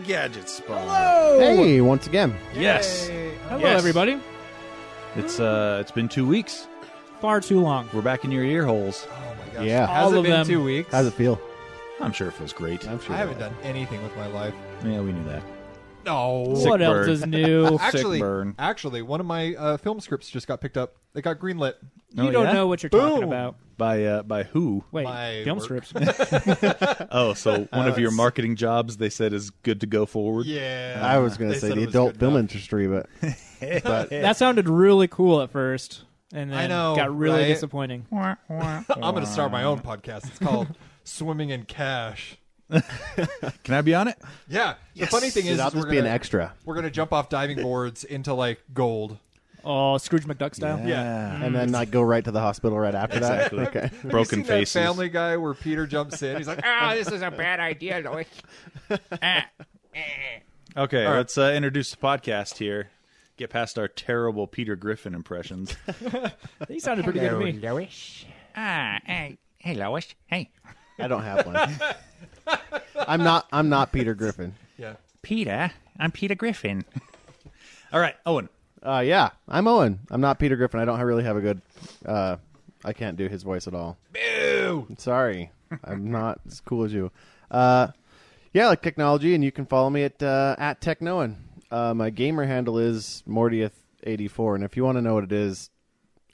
Gadget Spot. Hello! Hey, once again. Yes. Hello, Yes. everybody. It's been 2 weeks. Far too long. We're back in your ear holes. Oh my gosh. Yeah. Has All it of been them. 2 weeks? How's it feel? I'm sure it feels great. I'm sure I haven't done anything with my life. Yeah, we knew that. No. Sick What else burn. is new? Actually, Sick burn. one of my film scripts just got picked up. It got greenlit. You Oh, don't yeah? know what you're talking Boom. about. By who? Wait, My film work. strips. Oh, so one of your it's- marketing jobs they said is good to go forward. Yeah. I was going They to say said the it was adult good film enough. industry, but That sounded really cool at first, and then I know, got really right? disappointing. I'm going to start my own podcast. It's called Swimming in Cash. Can I be on it? Yeah. The funny thing is, I'll we're just be an gonna, extra. we're going to jump off diving boards into like gold. Oh, Scrooge McDuck style. Yeah. And then go right to the hospital right after Exactly. that. Okay. Have you Broken seen faces. That Family Guy where Peter jumps in. He's like, this is a bad idea, Lois. Okay, All right. let's introduce the podcast here. Get past our terrible Peter Griffin impressions. He sounded pretty good to me. Lois. Hey, Lois. Hey, I don't have one. I'm not Peter Griffin. Yeah. Peter. I'm Peter Griffin. All right, Owen. Yeah, I'm Owen. I'm not Peter Griffin. I don't really have a good. I can't do his voice at all. Boo! Sorry, I'm not as cool as you. Yeah, I like technology, and you can follow me at TechNoan. My gamer handle is Mortieth84, and if you want to know what it is,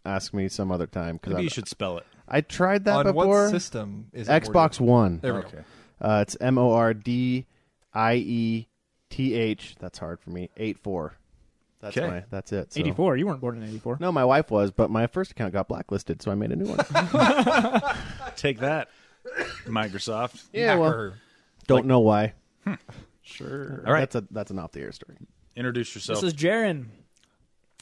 ask me some other time. Maybe you should spell it. I tried that On before. what system is it? Xbox One. There we go. Okay. It's Mordieth. That's hard for me. 84. Okay. That's it. So. 84. You weren't born in 84. No, my wife was, but my first account got blacklisted, so I made a new one. Take that, Microsoft. Yeah, well, Hacker. don't know why. Sure. All right, That's an off-the-air story. introduce yourself. This is Jarron.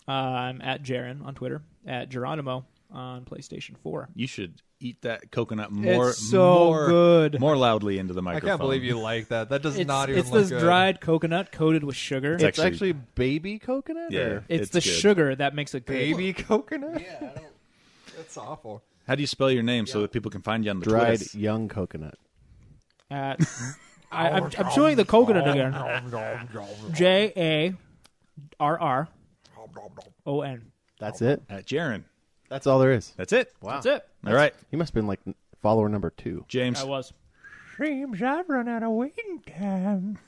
I'm at Jarron on Twitter, at Geronimo on PlayStation 4. You should eat that coconut more, It's so more, good. more loudly into the I microphone. can't believe you like that. That does not even It's look this good. dried coconut coated with sugar. It's It's actually- actually baby coconut? Yeah. Or? It's the good. sugar that makes it good. Baby coconut? Yeah, that's awful. How do you spell your name so that people can find you on the Dried Twitter? young coconut. I'm chewing the coconut again. Jarron. That's it? At Jarron. That's all there is. That's it. Wow. That's it. All right, He must have been like follower number 2. James. I was. Seems I've run out of waiting time.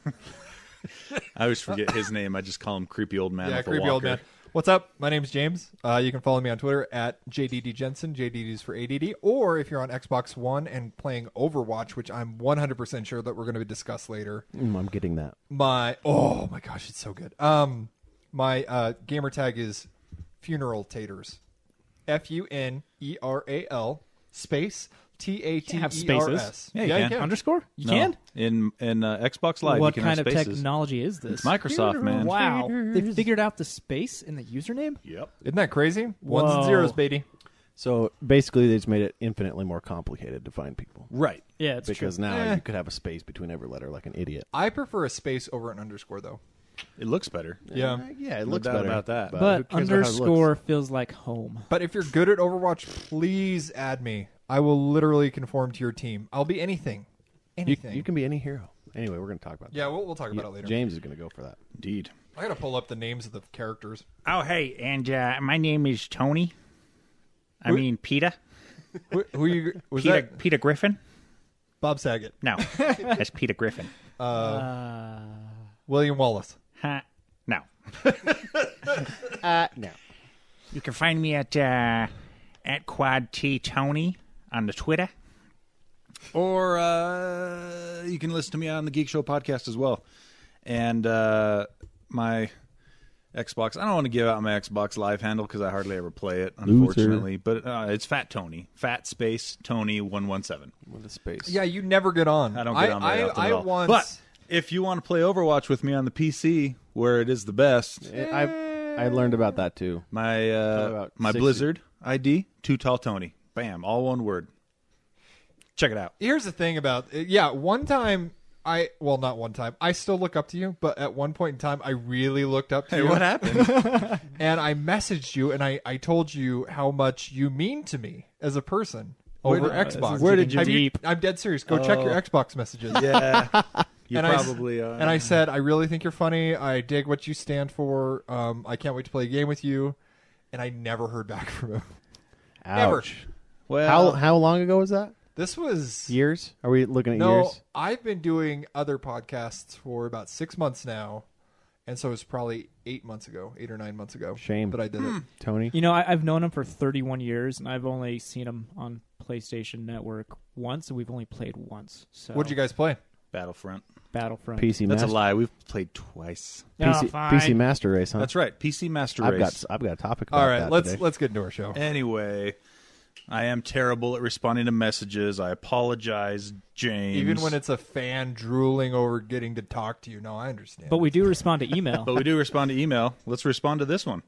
I always forget his name. I just call him creepy old man. Yeah, with a creepy old walker. man. What's up? My name's James. You can follow me on Twitter at JDDJensen. JDD is for ADD. Or if you're on Xbox One and playing Overwatch, which I'm 100% sure that we're going to discuss later. I'm getting that. Oh my gosh, it's so good. My gamer tag is Funeral Taters. FUNERAL space have TATERS. spaces. Yeah, you can. Underscore? You No, can? in Xbox Live, What you can kind have of spaces. technology is this? It's Microsoft, man. Wow. They figured out the space in the username? Yep. Isn't that crazy? Ones and Whoa. zeros, baby. So basically, they just made it infinitely more complicated to find people. Right. Yeah, it's Because true. now you could have a space between every letter like an idiot. I prefer a space over an underscore, though. It looks better. Yeah. Yeah, it No looks doubt better. about that. who But cares about how it looks? underscore feels like home. But if you're good at Overwatch, please add me. I will literally conform to your team. I'll be anything. Anything. You can be any hero. Anyway, we're going to talk about Yeah, that. we'll talk about it later. James is going to go for that. Indeed. I gotta pull up the names of the characters. Oh, hey, and my name is Tony. I Who- mean, Peter. Who you? Was Peter, that Peter Griffin? Bob Saget? No, that's Peter Griffin. William Wallace. Huh? No. No. You can find me at Quad T Tony on the Twitter. Or you can listen to me on the Geek Show podcast as well. And my Xbox, I don't want to give out my Xbox Live handle because I hardly ever play it, unfortunately. But it's Fat Tony. Fat space Tony 117. With a space. Yeah, you never get on. I don't get on very often I at all. once. But if you want to play Overwatch with me on the PC, where it is the best, I learned about that too. my about my 60. Blizzard ID, Too Tall Tony. Bam, all one word. Check it out. Here's the thing about one time not one time. I still look up to you, but at one point in time, I really looked up to you. What happened? And I messaged you, and I told you how much you mean to me as a person over Xbox. Where did you Have deep? I'm dead serious. Go check your Xbox messages. Yeah. You And probably are. And I said, I really think you're funny. I dig what you stand for. I can't wait to play a game with you. And I never heard back from him. Ouch. well, How long ago was that? This was Years? Are we looking at no. years? I've been doing other podcasts for about 6 months now, and so it was probably 8 or 9 months ago. Shame. But I did it. Tony? You know, I've known him for 31 years, and I've only seen him on PlayStation Network once, and we've only played once. So What'd you guys play? Battlefront. Battlefront. PC That's Master. a lie. We've played twice. PC, fine. PC Master Race, huh? That's right. PC Master Race. I've got a topic about All right, that let's today. let's get into our show. Anyway, I am terrible at responding to messages. I apologize, James. Even when it's a fan drooling over getting to talk to you. No, I understand. But we do respond to email. But we do respond to email. Let's respond to this one.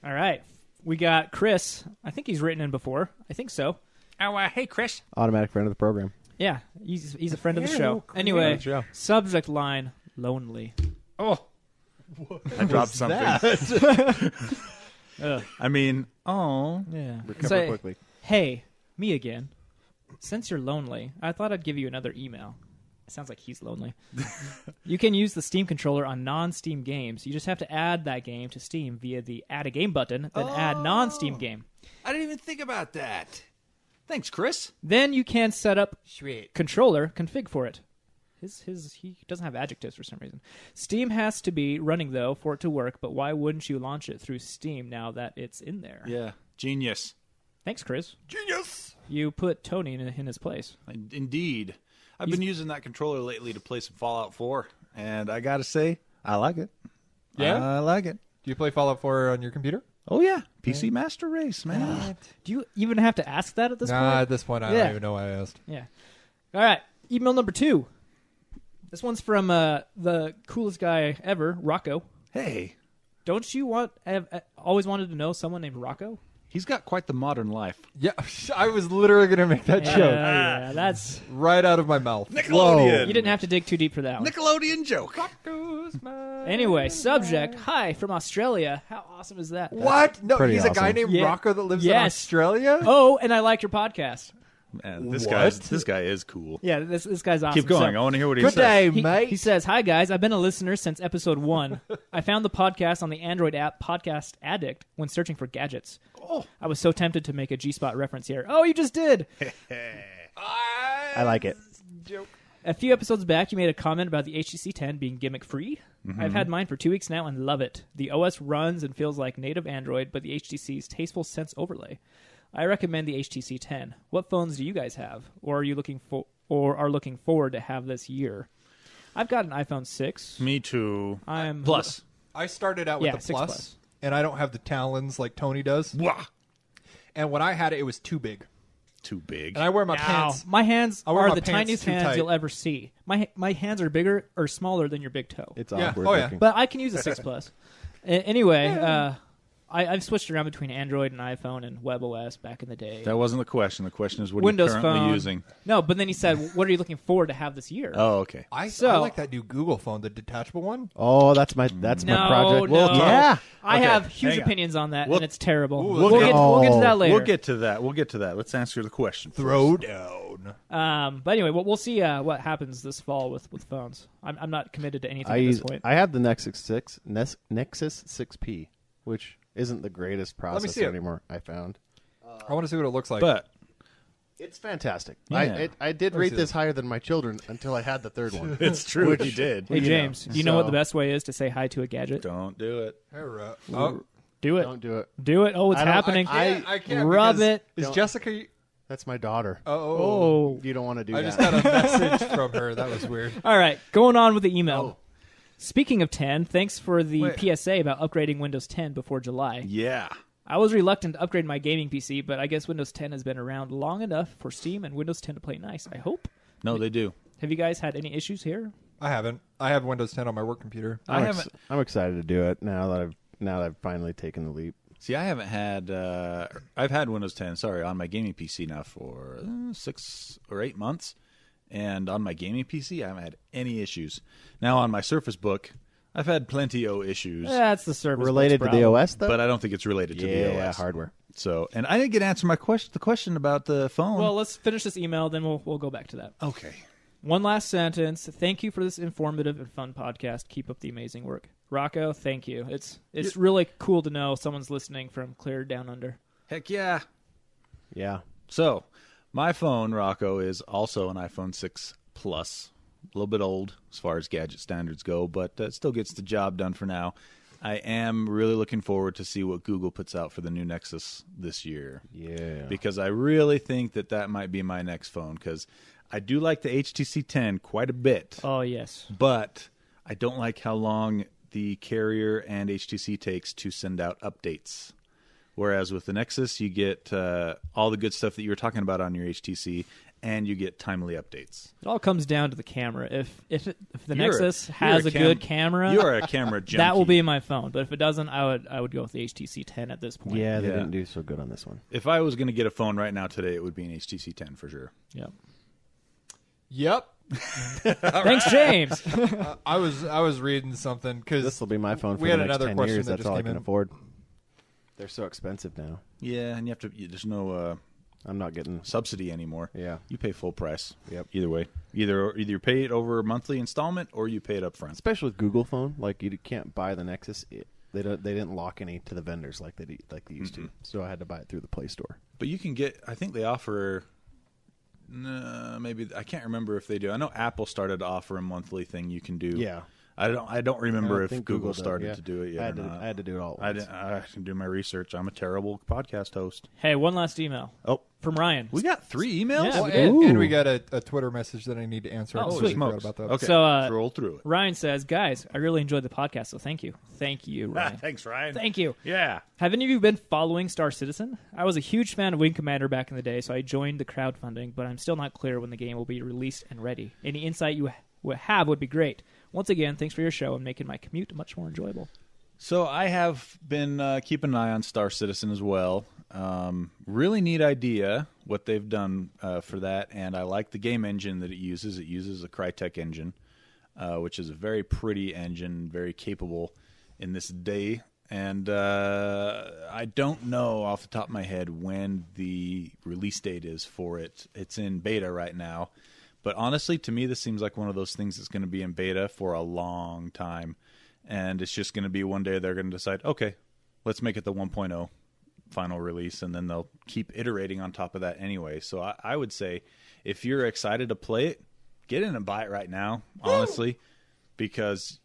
All right. We got Chris. I think he's written in before. I think so. Oh, hey, Chris. Automatic friend of the program. Yeah, he's a friend of the show. Anyway, show. subject line, lonely. Oh, I dropped something. Ugh. I mean, oh, Yeah. Recover Say, quickly. hey, me again. Since you're lonely, I thought I'd give you another email. It sounds like he's lonely. You can use the Steam controller on non-Steam games. You just have to add that game to Steam via the Add a Game button, then add non-Steam game. I didn't even think about that. Thanks, Chris. Then you can set up Sweet. controller config for it. He doesn't have adjectives for some reason. Steam has to be running though for it to work, but why wouldn't you launch it through Steam now that it's in there? Yeah, genius. Thanks, Chris. Genius. You put Tony in his place. Indeed. I've been using that controller lately to play some Fallout 4, and I gotta say, I like it. Yeah? I like it. Do you play Fallout 4 on your computer? Oh, yeah. PC Master Race, man. Do you even have to ask that at this Nah, point? at this point, I Yeah. don't even know why I asked. Yeah. All right. Email number 2. This one's from the coolest guy ever, Rocco. Hey, Don't you have always wanted to know someone named Rocco? he's got quite the modern life. Yeah, I was literally going to make that joke Yeah, that's... right out of my mouth. Nickelodeon. You didn't have to dig too deep for that one. Nickelodeon joke. Anyway, subject. Hi, from Australia. How awesome is that? What? No, pretty he's a guy awesome. named Yeah. Rocco that lives in Yes. Australia? Oh, and I like your podcast. Man, this What? guy is cool. Yeah, this guy's awesome. Keep going. So- I want to hear what he Good says. day, He, mate. he says, "Hi guys, I've been a listener since episode 1. I found the podcast on the Android app Podcast Addict when searching for gadgets. Oh. I was so tempted to make a G-Spot reference here. Oh, you just did. I like it. A few episodes back, you made a comment about the HTC 10 being gimmick-free. I've had mine for 2 weeks now and love it. The OS runs and feels like native Android, but the HTC's tasteful sense overlay. I recommend the HTC 10. What phones do you guys have, or are looking forward to have this year? I've got an iPhone 6. Me too. I'm Plus. I started out with Yeah, the 6 Plus, Plus. and I don't have the talons like Tony does. Wah. And when I had it, it was too big. Too big. And I wear my Ow. pants. My hands I wear are my the pants tiniest too hands tight. you'll ever see. My hands are bigger or smaller than your big toe. It's Yeah. awkward Oh, yeah. looking. But I can use a 6 Plus. Anyway, I've switched around between Android and iPhone and WebOS back in the day. That wasn't the question. The question is what Windows are you currently Phone. using? No, but then he said, "What are you looking forward to have this year?" Oh, okay. I So- like that new Google phone, the detachable one. Oh, that's my project. no. Yeah. I Okay, have huge hang on. opinions on that, We'll- and it's terrible. Ooh, We'll get to that later. We'll get to that. Let's answer the question. Throwdown. But anyway, we'll see what happens this fall with phones. I'm not committed to anything at this point. I have the Nexus 6P, which isn't the greatest me see processor it. anymore, I found. I want to see what it looks like. But It's fantastic. Yeah. I did Let me rate see this this. higher than my children until I had the third one. it's true. Which- He did. Hey you James, know, do you know what so- the best way is to say hi to a gadget? Don't do it. Oh, Do it. Don't do it. Do it. Oh, it's I don't- happening. I can't Rub because- it. Is Don't- Jessica? That's my daughter. Oh. You don't want to do I that. just got a message from her. That was weird. All right, going on with the email. Oh. Speaking of 10, thanks for the Wait. PSA about upgrading Windows 10 before July. Yeah. I was reluctant to upgrade my gaming PC, but I guess Windows 10 has been around long enough for Steam and Windows 10 to play nice, I hope. No, they do. Have you guys had any issues here? I haven't. I have Windows 10 on my work computer. I haven't. I'm excited to do it now that I've finally taken the leap. See, I haven't had. I've had Windows 10. Sorry, on my gaming PC now for 6 or 8 months, and on my gaming PC, I haven't had any issues. Now on my Surface Book, I've had plenty of issues, That's the service Related to book's the problem. OS though. but I don't think it's related to the OS hardware. So, and I didn't get to answer my question. The question about the phone. Well, let's finish this email, then we'll go back to that. okay. One last sentence. Thank you for this informative and fun podcast. Keep up the amazing work. Rocco, thank you. It's really cool to know someone's listening from clear down under. Heck yeah. Yeah. So, my phone, Rocco, is also an iPhone 6 Plus. A little bit old as far as gadget standards go, but it still gets the job done for now. I am really looking forward to see what Google puts out for the new Nexus this year. Yeah. Because I really think that might be my next phone, because I do like the HTC 10 quite a bit. Oh, yes. But I don't like how long the carrier and HTC takes to send out updates. Whereas with the Nexus, you get all the good stuff that you were talking about on your HTC, and you get timely updates. It all comes down to the camera. If the You're Nexus has a good camera, you are a camera junkie. that will be my phone. But if it doesn't, I would go with the HTC 10 at this point. Yeah, they Yeah. didn't do so good on this one. If I was going to get a phone right now today, it would be an HTC 10 for sure. Yep. Yep. Thanks, James. I was reading something because This will be my phone for we the had next another 10 question years. that That's just all I came can in. afford. They're so expensive now. Yeah, and you have to. There's no I'm not getting... subsidy anymore. Yeah. You pay full price. Yep. Either way, either you pay it over a monthly installment or you pay it up front. Especially with Google Phone, like you can't buy the Nexus. They didn't lock any to the vendors like they used to. So I had to buy it through the Play Store. But you can get. I think they offer. Maybe I can't remember if they do. I know Apple started to offer a monthly thing you can do. Yeah. I don't remember I if think Google did, started yeah. to do it yet. I had to do it all. At I once. didn't. I can do my research. I'm a terrible podcast host. Hey, one last email Oh, from Ryan. we got 3 emails. Yeah, Oh, we and we Ooh. got a Twitter message that I need to answer. Oh, I sweet. completely forgot Smokes. about that. Okay, So, let's roll through it. Ryan says, guys, I really enjoyed the podcast, so thank you. Thank you, Ryan. Thanks, Ryan. Thank you. Yeah. Have any of you been following Star Citizen? I was a huge fan of Wing Commander back in the day, so I joined the crowdfunding, but I'm still not clear when the game will be released and ready. Any insight you have would be great. Once again, thanks for your show and making my commute much more enjoyable. So I have been keeping an eye on Star Citizen as well. Really neat idea what they've done for that, and I like the game engine that it uses. It uses a Crytek engine, which is a very pretty engine, very capable in this day. And I don't know off the top of my head when the release date is for it. It's in beta right now. But honestly, to me, this seems like one of those things that's going to be in beta for a long time. And it's just going to be one day they're going to decide, okay, let's make it the 1.0 final release. And then they'll keep iterating on top of that anyway. So I would say if you're excited to play it, get in and buy it right now, honestly. Because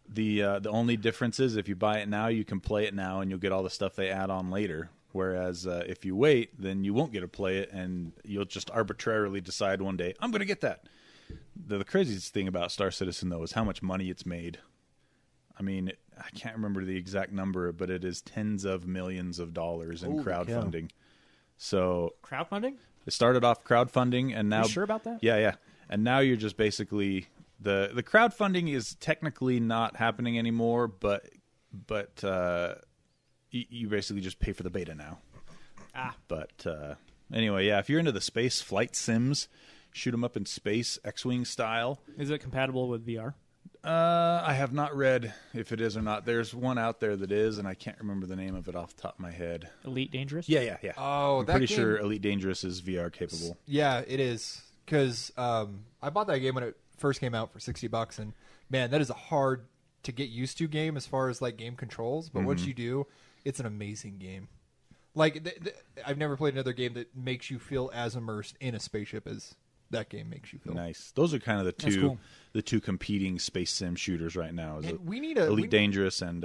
the only difference is if you buy it now, you can play it now and you'll get all the stuff they add on later. Whereas if you wait, then you won't get to play it, and you'll just arbitrarily decide one day, I'm going to get that. The craziest thing about Star Citizen, though, is how much money it's made. I mean, I can't remember the exact number, but it is tens of millions of dollars in Holy crowdfunding. So Crowdfunding? it started off crowdfunding, and now... You sure about that? Yeah. And now you're just basically... The crowdfunding is technically not happening anymore, but you basically just pay for the beta now. But anyway, yeah, if you're into the space flight sims, shoot them up in space, X-Wing style. Is it compatible with VR? I have not read if it is or not. There's one out there that is, and I can't remember the name of it off the top of my head. Elite Dangerous? Yeah. Oh, I'm that pretty game- sure Elite Dangerous is VR capable. Yeah, it is. Because I bought that game when it first came out for $60, and man, that is a hard to get used to game as far as like game controls. But once you do, it's an amazing game. Like I've never played another game that makes you feel as immersed in a spaceship as that game makes you feel. Nice. Those are kind of That's cool. the two competing space sim shooters right now. Is And we need Elite Dangerous and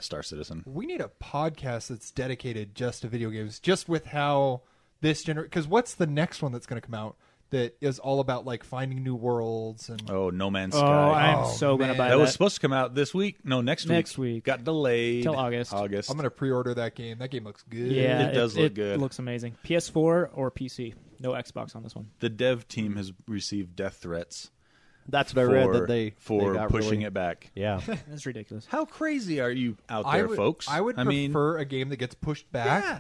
Star Citizen. We need a podcast that's dedicated just to video games, just with how this because what's the next one that's going to come out that is all about like finding new worlds and Oh, No Man's Oh, Sky. I'm so going to man. buy that that. was supposed to come out this week. No, next week. Next week. Got delayed. Till August. I'm going to pre-order that game. That game looks good. Yeah, It does look good. It looks amazing. PS4 or PC. No Xbox on this one. The dev team has received death threats That's what I read that they for pushing really, it back. Yeah. That's ridiculous. How crazy are you out there, folks? I would prefer a game that gets pushed back. Yeah,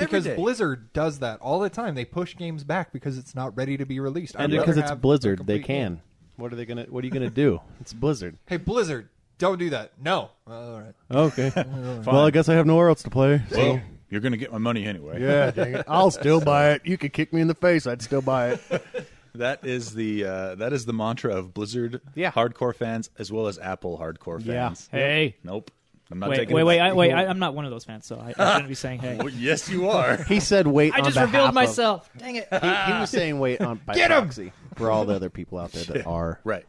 Because every day. Blizzard does that all the time. They push games back because it's not ready to be released. And I'd because rather it's have a Blizzard, they complete can. game. What are you gonna do? It's Blizzard. Hey, Blizzard, don't do that. No. All right. Okay. Well, I guess I have nowhere else to play. So. Well, you're going to get my money anyway. Yeah, dang it. I'll still buy it. You could kick me in the face. I'd still buy it. That is the mantra of Blizzard hardcore fans as well as Apple hardcore fans. Hey. Nope. I'm not Wait, taking wait, it. I'm not one of those fans, so I shouldn't be saying hey. Well, yes, you are. He said wait I on just behalf revealed of- myself. Dang it. He was saying wait on by Get 'em! proxy for all the other people out there that are, Right.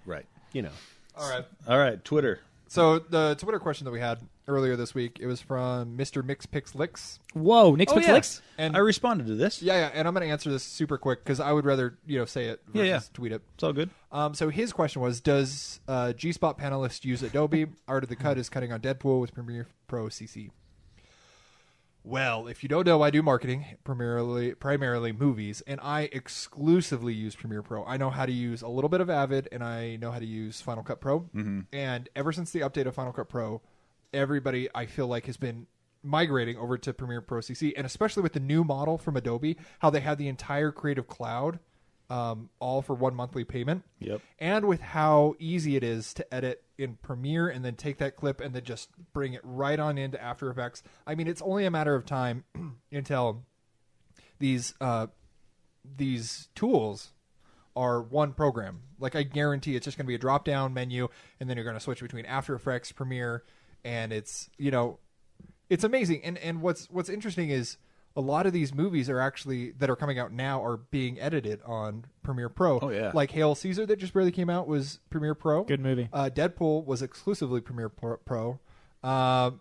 you know. All right. Twitter. So the Twitter question that we had earlier this week, it was from Mr. Mixpixlicks. Whoa, Nick's Pixelix? And I responded to this. yeah, and I'm going to answer this super quick because I would rather say it versus tweet it. It's all good. So his question was, does G-Spot panelist use Adobe? Art of the Cut is cutting on Deadpool with Premiere Pro CC. Well, if you don't know, I do marketing, primarily movies, and I exclusively use Premiere Pro. I know how to use a little bit of Avid, and I know how to use Final Cut Pro. Mm-hmm. And ever since the update of Final Cut Pro, everybody, I feel like, has been migrating over to Premiere Pro CC, and especially with the new model from Adobe, how they have the entire Creative Cloud all for one monthly payment. Yep. And with how easy it is to edit in Premiere and then take that clip and then just bring it right on into After Effects. I mean, it's only a matter of time until these tools are one program. Like, I guarantee it's just going to be a drop-down menu, and then you're going to switch between After Effects, Premiere, and it's amazing. And what's interesting is a lot of these movies are actually that are coming out now are being edited on Premiere Pro. Oh, yeah. Like Hail Caesar that just barely came out was Premiere Pro. Good movie. Deadpool was exclusively Premiere Pro.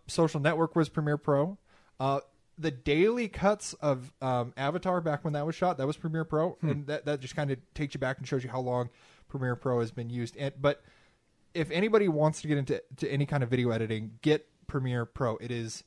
Social Network was Premiere Pro. The daily cuts of Avatar back when that was shot, that was Premiere Pro. And that just kind of takes you back and shows you how long Premiere Pro has been used. But if anybody wants to get into any kind of video editing, get Premiere Pro. It is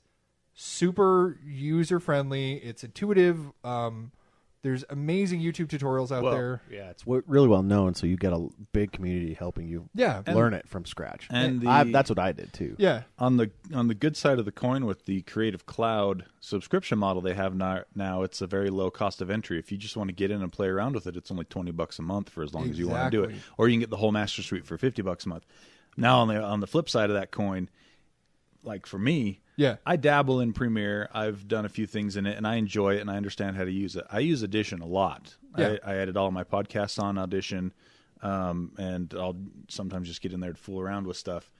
super user friendly. It's intuitive. There's amazing YouTube tutorials out there. Yeah, it's really well known, so you get a big community helping you learn it from scratch. And that's what I did too. Yeah. On the good side of the coin with the Creative Cloud subscription model they have now, it's a very low cost of entry. If you just want to get in and play around with it, it's only $20 a month for as long as you want to do it. Or you can get the whole Master Suite for $50 a month. Now on the flip side of that coin, like for me, I dabble in Premiere. I've done a few things in it, and I enjoy it, and I understand how to use it. I use Audition a lot. I edit all my podcasts on Audition, and I'll sometimes just get in there to fool around with stuff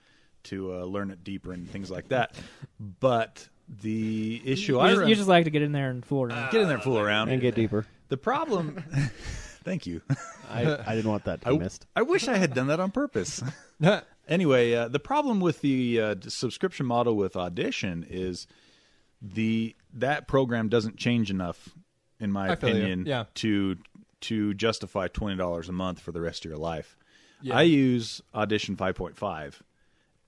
to learn it deeper and things like that. But the issue you just like to get in there and fool around. Get in there and fool around. And get deeper. The problem... Thank you. I didn't want that to be missed. I wish I had done that on purpose. Anyway, the problem with the subscription model with Audition is that program doesn't change enough, in my opinion, to justify $20 a month for the rest of your life. Yeah. I use Audition 5.5,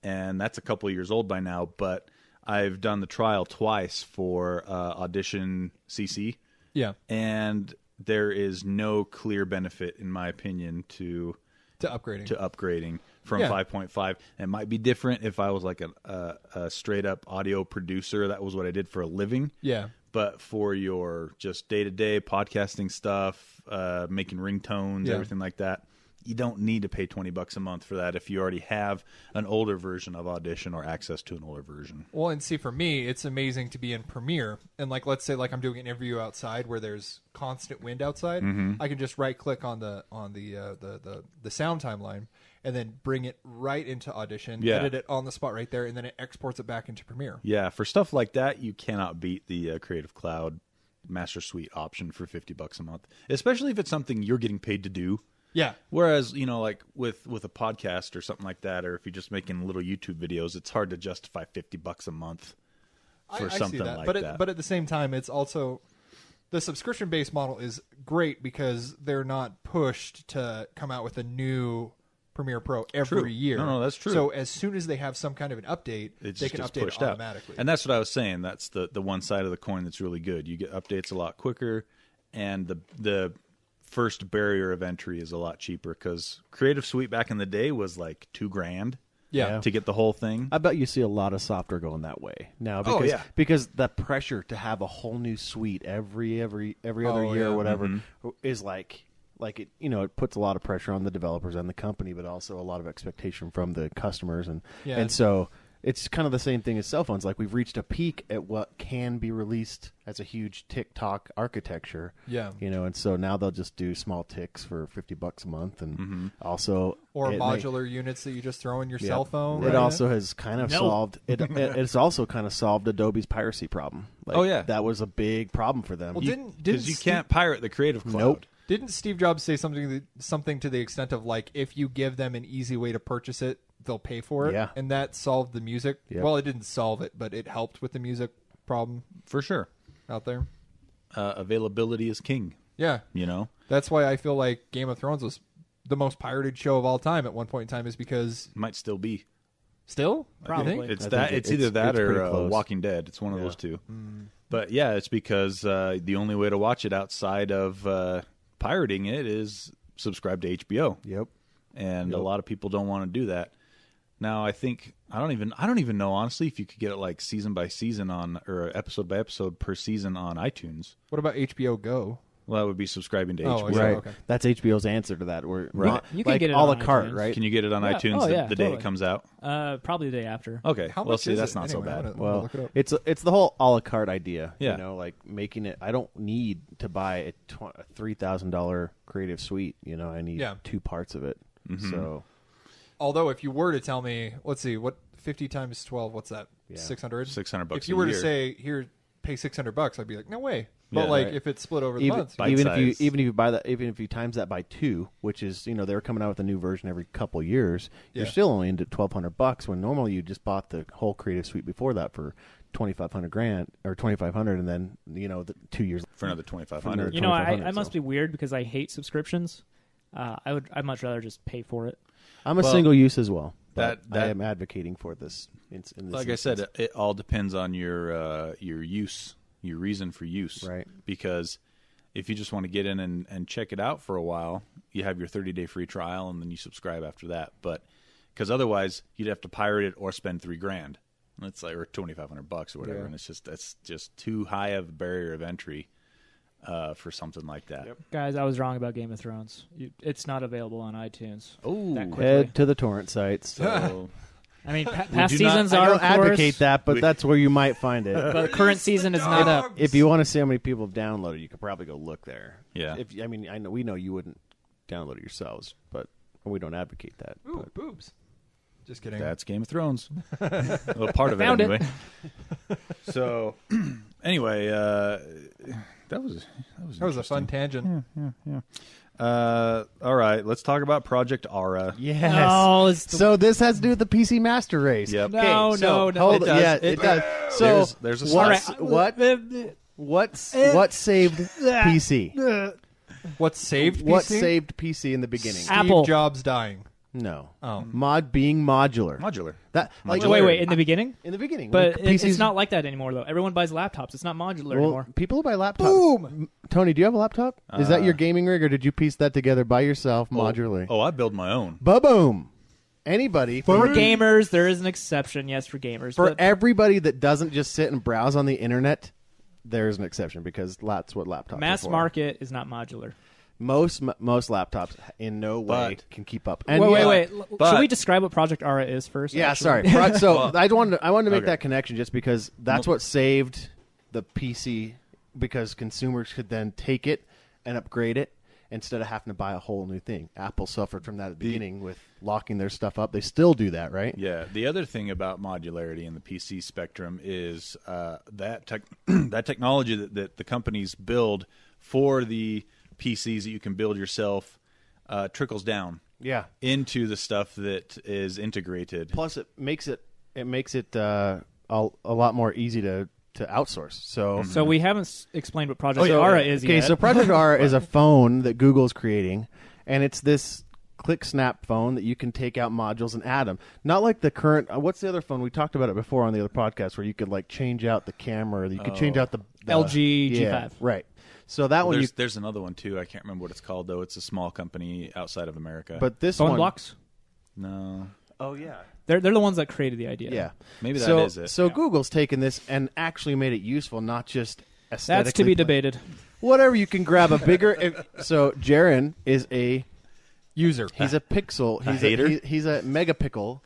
and that's a couple of years old by now, but I've done the trial twice for Audition CC. Yeah. And there is no clear benefit, in my opinion, to upgrading from 5.5. It might be different if I was like a straight up audio producer. That was what I did for a living. Yeah. But for your just day-to-day podcasting stuff, making ringtones, everything like that, you don't need to pay $20 a month for that if you already have an older version of Audition or access to an older version. Well, and see, for me, it's amazing to be in Premiere, and like, let's say, like I'm doing an interview outside where there's constant wind outside. Mm-hmm. I can just right-click on the sound timeline and then bring it right into Audition, edit it on the spot right there, and then it exports it back into Premiere. Yeah, for stuff like that, you cannot beat the Creative Cloud Master Suite option for $50 a month, especially if it's something you're getting paid to do. Yeah. Whereas, like with a podcast or something like that, or if you're just making little YouTube videos, it's hard to justify $50 a month for something like that. But at the same time, it's also the subscription-based model is great because they're not pushed to come out with a new Premiere Pro every year. No, that's true. So as soon as they have some kind of an update, they can update it automatically. And that's what I was saying. That's the one side of the coin that's really good. You get updates a lot quicker, and the first barrier of entry is a lot cheaper because Creative Suite back in the day was like $2,000 to get the whole thing. I bet you see a lot of software going that way now because the pressure to have a whole new suite every other year or whatever is like it, it puts a lot of pressure on the developers and the company, but also a lot of expectation from the customers, and so it's kind of the same thing as cell phones. Like we've reached a peak at what can be released as a huge TikTok architecture. Yeah. And so now they'll just do small ticks for $50 a month, and also Or modular units that you just throw in your cell phone. It also has kind of solved it's also kind of solved Adobe's piracy problem. Like, that was a big problem for them. Well, didn't because you can't pirate the Creative Cloud. Nope. Didn't Steve Jobs say something to the extent of like, if you give them an easy way to purchase it, they'll pay for it? Yeah. And that solved the music. Yep. Well, it didn't solve it, but it helped with the music problem For sure. out there. Availability is king, Yeah. That's why I feel like Game of Thrones was the most pirated show of all time at one point in time, is because Might still be. still Probably. It's I that. think It's either that it's pretty or close. Walking Dead. It's one of those two. But yeah, it's because the only way to watch it outside of pirating it is subscribe to HBO. Yep. And a lot of people don't want to do that. Now, I think I don't even know honestly if you could get it like season by season or episode by episode per season on iTunes. What about HBO Go? Well, that would be subscribing to Oh, HBO. I see. Right. Okay. That's HBO's answer to that. Where You can like get it a la on carte, iTunes. right? Can you get it on Yeah. iTunes Oh, yeah, the day totally. it comes out? Probably the day after. Okay. How well, much see, is that's it? not so Anyway, I'm bad. gonna Well, look it up. it's the whole a la carte idea. Yeah. Like making it. I don't need to buy a $3,000 creative suite. I need 2 parts of it. So Although, if you were to tell me, let's see, what 50 times 12, what's that? Yeah. 600? $600 If you a were to year. say, here, pay $600, I'd be like, no way. But Yeah, like, right. if it's split over the even months, Bite even if size. you buy that, even if you times that by 2, which is they were coming out with a new version every couple years, you're Yeah. still only into $1,200 when normally you just bought the whole creative suite before that for $2,500 or $2,500, and then the 2 years For another $2,500. You know, I 2,500, must so. be weird because I hate subscriptions. I'd much rather just pay for it. I'm a Well, single use as well. But that- I am advocating for this. In this Like I said, it all depends on your use, your reason for use. Right. Because if you just want to get in and check it out for a while, you have your 30-day free trial, and then you subscribe after that. But because otherwise, you'd have to pirate it or spend $3,000. It's like, or $2,500 or whatever, Yeah. and that's just too high of a barrier of entry for something like that. Guys, I was wrong about Game of Thrones. It's not available on iTunes. Oh, That quick. head to the torrent sites. so I mean, past do not- seasons I are, don't of course, advocate that, but that's where you might find it. but current season is not up. If you want to see how many people have downloaded, you could probably go look there. Yeah. We know you wouldn't download it yourselves, but we don't advocate that. ooh, but- boobs. Just kidding. that's Game of Thrones. Well, part of it Found it. anyway. So, anyway, that was a fun tangent. All right, let's talk about Project Aura. Yes. No, it's the- So this has to do with the PC Master Race. Yep. No, Okay, so no. hold It on. does. Yeah, It it does. So There's a what slice. what saved PC? What saved PC? What saved PC in the beginning? Steve Apple. Jobs dying. No. Oh. Being modular. Modular. That like Wait, in the beginning? in the beginning. But when it's not like that anymore, though. Everyone buys laptops. It's not modular Well, anymore. people who buy laptops. Boom. Tony, do you have a laptop? Is that your gaming rig, or did you piece that together by yourself modularly? Oh, I build my own. Ba-boom. Anybody For gamers, there is an exception, yes, for gamers. for but everybody that doesn't just sit and browse on the internet, there's an exception because that's what laptops mass are for. market is not modular. Most laptops in no way But- can keep up. And Wait. but- Should we describe what Project Aura is first? Yeah, actually? sorry. So I wanted to make okay. that connection just because that's what saved the PC, because consumers could then take it and upgrade it instead of having to buy a whole new thing. Apple suffered from that at the beginning with locking their stuff up. They still do that, right? Yeah. The other thing about modularity in the PC spectrum is that that technology that the companies build for the PCs that you can build yourself trickles down Yeah. into the stuff that is integrated. Plus, it makes it a lot more easy to outsource. So So we haven't explained what Project Oh, yeah, Aura yeah. is okay, yet. so Project Aura is a phone that Google's creating, and it's this click snap phone that you can take out modules and add them. Not like the current. What's the other phone we talked about it before on the other podcast, where you could like change out the camera, you could change out the LG yeah, G5. right? So that one, There's another one too. I can't remember what it's called though. It's a small company outside of America. but this Phone one, blocks. no, oh yeah, They're the ones that created the idea. yeah. maybe that So is it. so Google's taken this and actually made it useful, not just aesthetically. That's to be debated. Whatever, you can grab a bigger. So Jarron is a User. He's a pixel. He's hater? He's a megapixel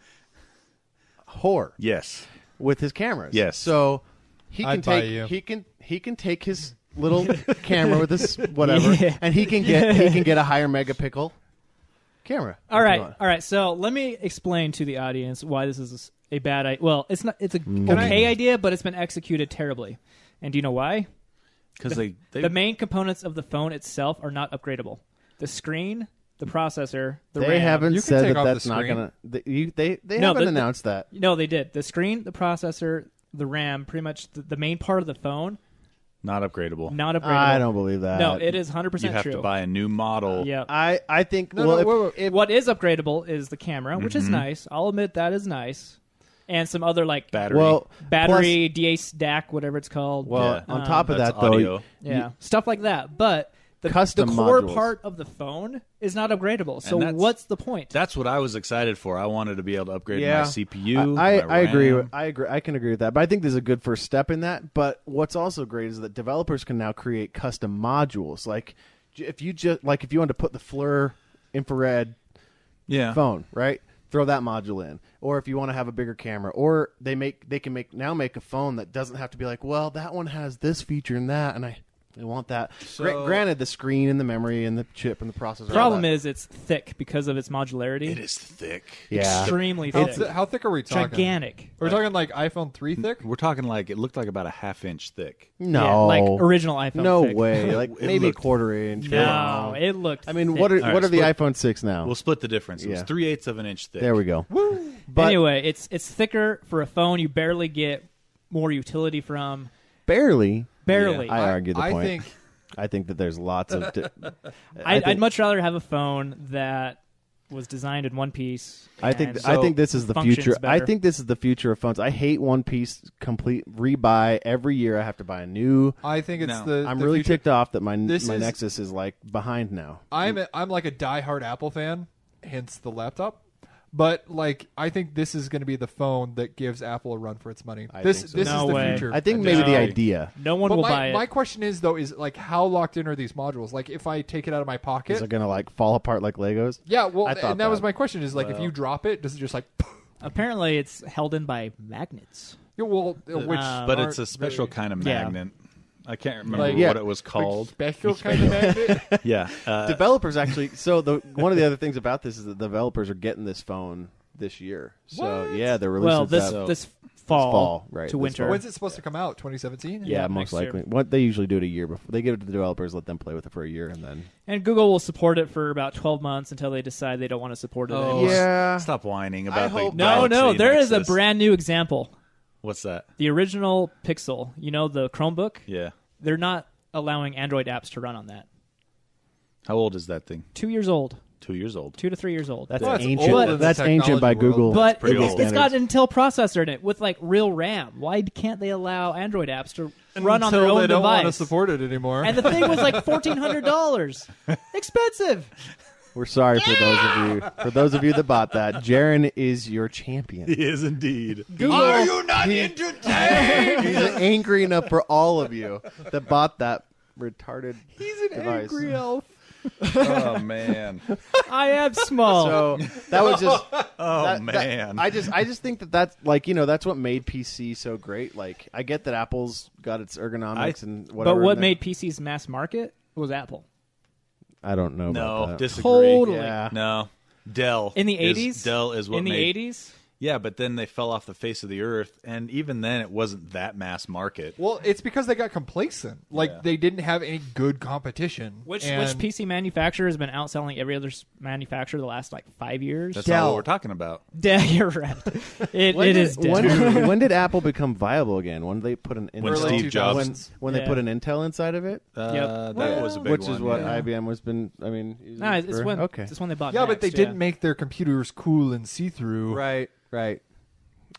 whore Yes. with his cameras. Yes. So he can I'd buy take you. he can take his little camera with his whatever, Yeah. and he can get a higher megapixel camera. All right. So let me explain to the audience why this is a bad idea. Well, it's not. It's a okay idea, but it's been executed terribly. And do you know why? Because The main components of the phone itself are not upgradable. The screen, the processor, the They RAM. haven't You can said take that off the that's not screen. gonna. They No, haven't the- announced that. No, they did. The screen, the processor, the RAM, pretty much the main part of the phone, not upgradable. not upgradable. I don't believe that. No, it is 100% You have true. to buy a new model. Yeah. I think. No, well, no, if What is upgradable is the camera, which is nice. I'll admit that is nice. And some other like Battery. well, battery, DA stack, whatever it's called. Well, Yeah. on top of That's that, though, audio. Yeah, stuff like that. But the Custom core modules. part of the phone is not upgradable. So that's- what's the point? That's what I was excited for. I wanted to be able to upgrade yeah, my CPU. I my agree. RAM. I agree. I can agree with that. But I think there's a good first step in that. But what's also great is that developers can now create custom modules. Like if you want to put the FLIR infrared Yeah. phone, right? Throw that module in. Or if you want to have a bigger camera, or they can make a phone that doesn't have to be like, well, that one has this feature and that, and I want that. So- Granted, the screen and the memory and the chip and the processor. The problem is it's thick because of its modularity. It is thick. yeah. Extremely How, thick. how thick are we talking? Gigantic. Are we talking like iPhone 3 thick? We're talking like it looked like about a half-inch thick. No, Yeah, like original iPhone. no thick. way. Like It maybe a looked- quarter inch. No, it looked. I mean, thick. what are All right, the split- iPhone 6 now? We'll split the difference. It was Yeah. 3/8 of an inch thick. There we go. But anyway, it's thicker for a phone. You barely get more utility from. barely. Barely. Yeah. I argue the I point. think I think that there's lots of. I'd much rather have a phone that was designed in one piece. I think and I think this is the functions future. I better. think this is the future of phones. I hate one piece complete rebuy every year. I have to buy a new. I think it's No. the. I'm the really future. ticked off that my This is- Nexus is like behind now. I'm like a diehard Apple fan, hence the laptop. But like, I think this is going to be the phone that gives Apple a run for its money. I This think so. this No is the way. future. I think at maybe this the point. idea no one But will my, buy it. my question is though, is like how locked in are these modules? Like if I take it out of my is pocket, it going to like fall apart like Legos. yeah. Well, I thought and that was that. my question: is like if Well. you drop it, does it just like? Apparently, it's held in by magnets. Yeah, well, which But aren't it's a special very- kind of Yeah. magnet. I can't remember Like- Yeah. what it was called. special kind of magnet. Yeah. Developers actually. So one of the other things about this is that developers are getting this phone this year. So What? yeah, they're releasing Well, that. this fall, right, to this winter. fall. When's it supposed to come out? 2017. Yeah, next most year. likely. What they usually do it a year before. They give it to the developers, let them play with it for a year, and then. And Google will support it for about 12 months until they decide they don't want to support it Oh, anymore. Yeah. Stop whining I about hope the No, Galaxy there is a Nexus. brand new example. What's that? The original Pixel, you know, the Chromebook, Yeah. they're not allowing Android apps to run on that. How old is that thing? 2 years old. 2 years old. 2 to 3 years old. That's Well, it's ancient. older than the That's ancient by technology world. Google. But pretty it's, old. it's got an Intel processor in it with like real RAM. Why can't they allow Android apps to run on their Until own they don't want to device? support it anymore. And the thing was like $1,400. Expensive. We're sorry for those of you. For those of you that bought that, Jarron is your champion. He is indeed. Google. not entertained? He's angry enough for all of you that bought that retarded He's an device. angry elf. Oh man. I am small. So that was just. Oh that- man. I just think that's like that's what made PC so great. Like I get that Apple's got its ergonomics and whatever. but what in there. made PCs mass market was Apple. I don't know no, about that. disagree. Totally. Yeah. No. Dell. In the is- 80s? Dell is what In the made 80s? Yeah, but then they fell off the face of the earth, and even then, it wasn't that mass market. Well, it's because they got complacent. Like Yeah. they didn't have any good competition. Which And PC manufacturer has been outselling every other manufacturer the last like 5 years? That's Dell. not what we're talking about. Yeah, you're right. It When is did, when did Apple become viable again? When they put an When Intel, Steve Jobs- when Yeah. they put an Intel inside of it, That was a big which one. is what yeah. IBM was been. I mean, using No, it's for- when okay, it's when they bought. yeah, but they Next, didn't make their computers cool and see through. right.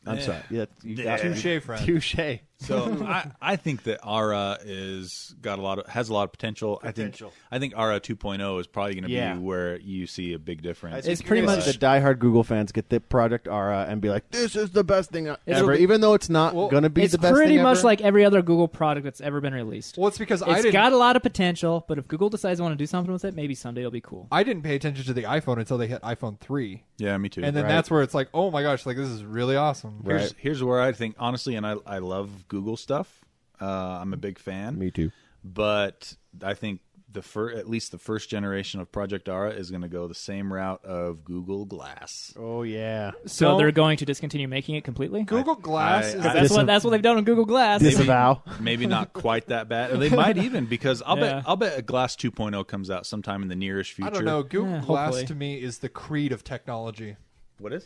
I'm Yeah. sorry. Yeah, you got Yeah. me. Touche, friend. Touche. So I think that Aura has a lot of potential. I think Aura 2.0 is probably going to be where you see a big difference. It's pretty much the diehard Google fans get the Project Aura and be like, "This is the best thing ever," even though it's not going to be the best thing ever. It's pretty much like every other Google product that's ever been released. Well, it's because it's got a lot of potential, but if Google decides they want to do something with it, maybe someday it'll be cool. I didn't pay attention to the iPhone until they hit iPhone 3. Yeah, me too. And then that's where it's like, oh my gosh, like this is really awesome. Here's where I think, honestly, and I love Google stuff. I'm a big fan. Me too. But I think at least the first generation of Project Aura is going to go the same route of Google Glass. Oh yeah. So they're going to discontinue making it completely? Google Glass is that's what they've done on Google Glass. Disavow. Maybe not quite that bad. Or they might even, because I'll bet a Glass 2.0 comes out sometime in the nearish future. I don't know. Google Glass hopefully. to me is the creed of technology. What is?